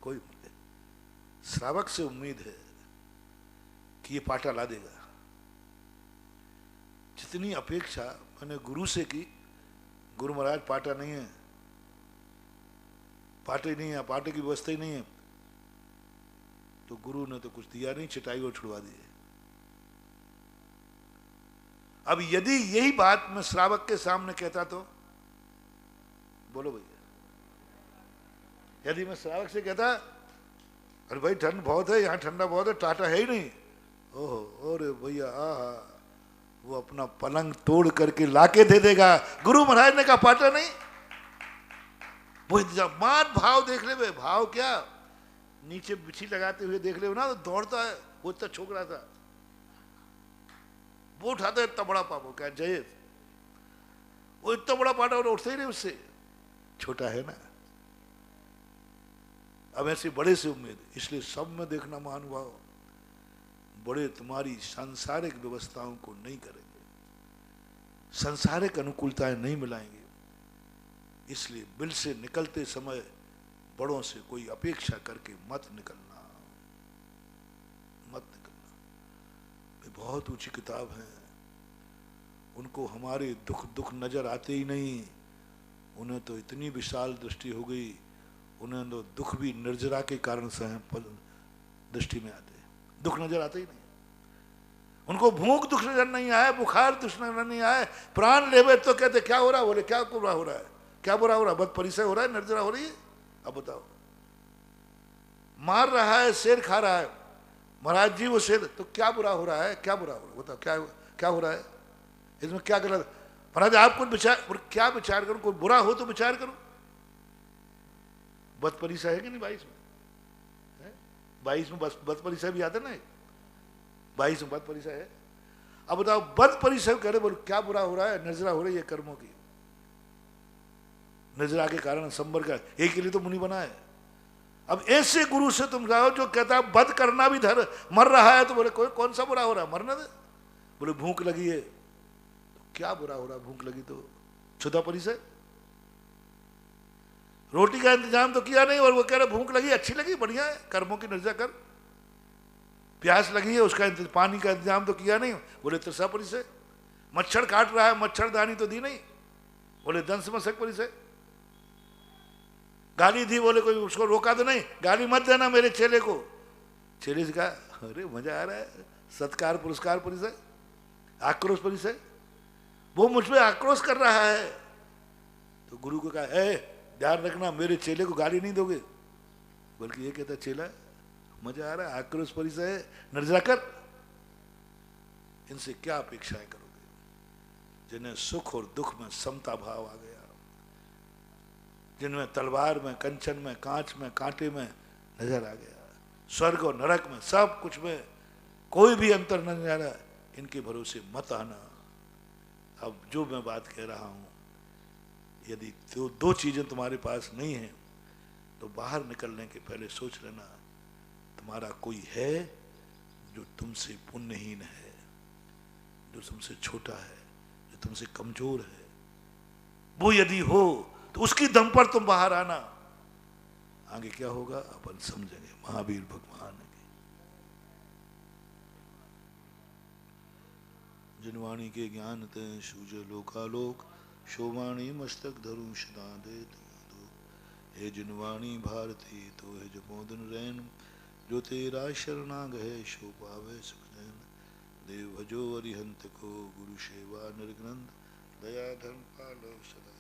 कोई श्रावक से उम्मीद है कि ये पाटा ला देगा। जितनी अपेक्षा मैंने गुरु से की, गुरु महाराज पाटा नहीं है, पाटे नहीं है, पाटे की व्यवस्था ही नहीं है, तो गुरु ने तो कुछ दिया नहीं, चिटाई और छुड़वा दी। अब यदि यही बात मैं श्रावक के सामने कहता तो, बोलो भैया, यदि मैं श्रावक से कहता, अरे भाई ठंड बहुत है, यहाँ ठंडा बहुत है, टाटा है ही नहीं, ओहो अरे भैया आहा, वो अपना पलंग तोड़ करके लाके दे देगा। गुरु महाराज ने कहा पाटा नहीं, वो मान भाव देख ले, वे भाव क्या, नीचे बिछी लगाते हुए देख ले ना, तो दौड़ता है, वो इतना छोक रहा था, वो उठाता है इतना बड़ा पापा, क्या जय, वो इतना बड़ा पाटा और उठते ही नहीं उससे, छोटा है ना। अब ऐसे बड़े से उम्मीद, इसलिए सब में देखना महानुभाव, बड़े तुम्हारी सांसारिक व्यवस्थाओं को नहीं करेंगे, सांसारिक अनुकूलताएं नहीं मिलाएंगे। इसलिए बिल से निकलते समय बड़ों से कोई अपेक्षा करके मत निकलना, मत निकलना। वे बहुत ऊंची किताब है, उनको हमारे दुख दुख नजर आते ही नहीं, उन्हें तो इतनी विशाल दृष्टि हो गई, उन्हें तो दुख भी निर्जरा के कारण से दृष्टि में आते, दुख नजर आते ही नहीं। उनको भूख दुख नजर नहीं आए, बुखार दुख नजर नहीं आए, प्राण लेवे तो कहते क्या हो रहा है, बोले क्या बुरा हो रहा है, क्या बुरा हो रहा है, बद परिचय हो रहा है, निर्जरा हो रही है। अब बताओ, मार रहा है, शेर खा रहा है, महाराज जी वो शेर, तो क्या बुरा हो रहा है, क्या बुरा हो रहा है, बताओ क्या क्या हो रहा है, इसमें क्या गलत? महाराज आप कुछ विचार, क्या विचार करूं, कोई बुरा हो तो विचार करूं। बद परिचय है कि नहीं 22 में, 22 में बद परिचय भी आता ना, 22 में बद परिचय है। अब बताओ बद परिचय कह रहे, बोलो क्या बुरा हो रहा है, निर्जरा हो रही है कर्मों की, निर्जरा के कारण संबर का, एक के लिए तो मुनि बना है। अब ऐसे गुरु से तुम जाओ जो कहता है वध करना भी धर, मर रहा है तो बोले कोई कौन सा बुरा हो रहा है, मरने दे। बोले भूख लगी है तो क्या बुरा हो रहा, भूख लगी तो छुदापरी से। रोटी का इंतजाम तो किया नहीं और वो कह रहे भूख लगी, अच्छी लगी, बढ़िया है, कर्मों की निर्जा कर। प्यास लगी है, उसका पानी का इंतजाम तो किया नहीं, बोले त्रिशापरी से। मच्छर काट रहा है, मच्छरदानी तो दी नहीं, बोले दंश मशकपरी से। गाली दी, बोले कोई उसको रोका तो नहीं, गाली मत देना मेरे चेले को। चेले से कहा अरे मजा आ रहा है, सत्कार पुरस्कार परी से, आक्रोश परी से, वो मुझ पे आक्रोश कर रहा है। तो गुरु को कहा ध्यान रखना मेरे चेले को गाली नहीं दोगे, बल्कि ये कहता चेला मजा आ रहा है, आक्रोश परी से निर्जा कर। इनसे क्या अपेक्षाएं करोगे, जिन्हें सुख और दुख में समता भाव आ गया, जिनमें तलवार में, कंचन में, कांच में, कांटे में नजर आ गया, स्वर्ग और नरक में, सब कुछ में कोई भी अंतर नजर आ रहा, इनके भरोसे मत आना। अब जो मैं बात कह रहा हूं, यदि दो चीजें तुम्हारे पास नहीं है तो बाहर निकलने के पहले सोच लेना, तुम्हारा कोई है जो तुमसे पुण्यहीन है, जो तुमसे छोटा है, जो तुमसे कमजोर है। वो यदि हो तो उसकी दम पर तुम बाहर आना। आगे क्या होगा अपन समझेंगे। महावीर भगवान की जिनवाणी के ज्ञान ते सूझे लोकालोक, शोवाणी मस्तक धरू सदा दे दो। हे जिनवाणी भारती तो है जमोदन रैन, जो तेरा शरणाग है शो पावे सुखनैन। देव भजो अरिहंत को गुरु सेवा निर्ग्रंथ, दया धर्म पालो सदा।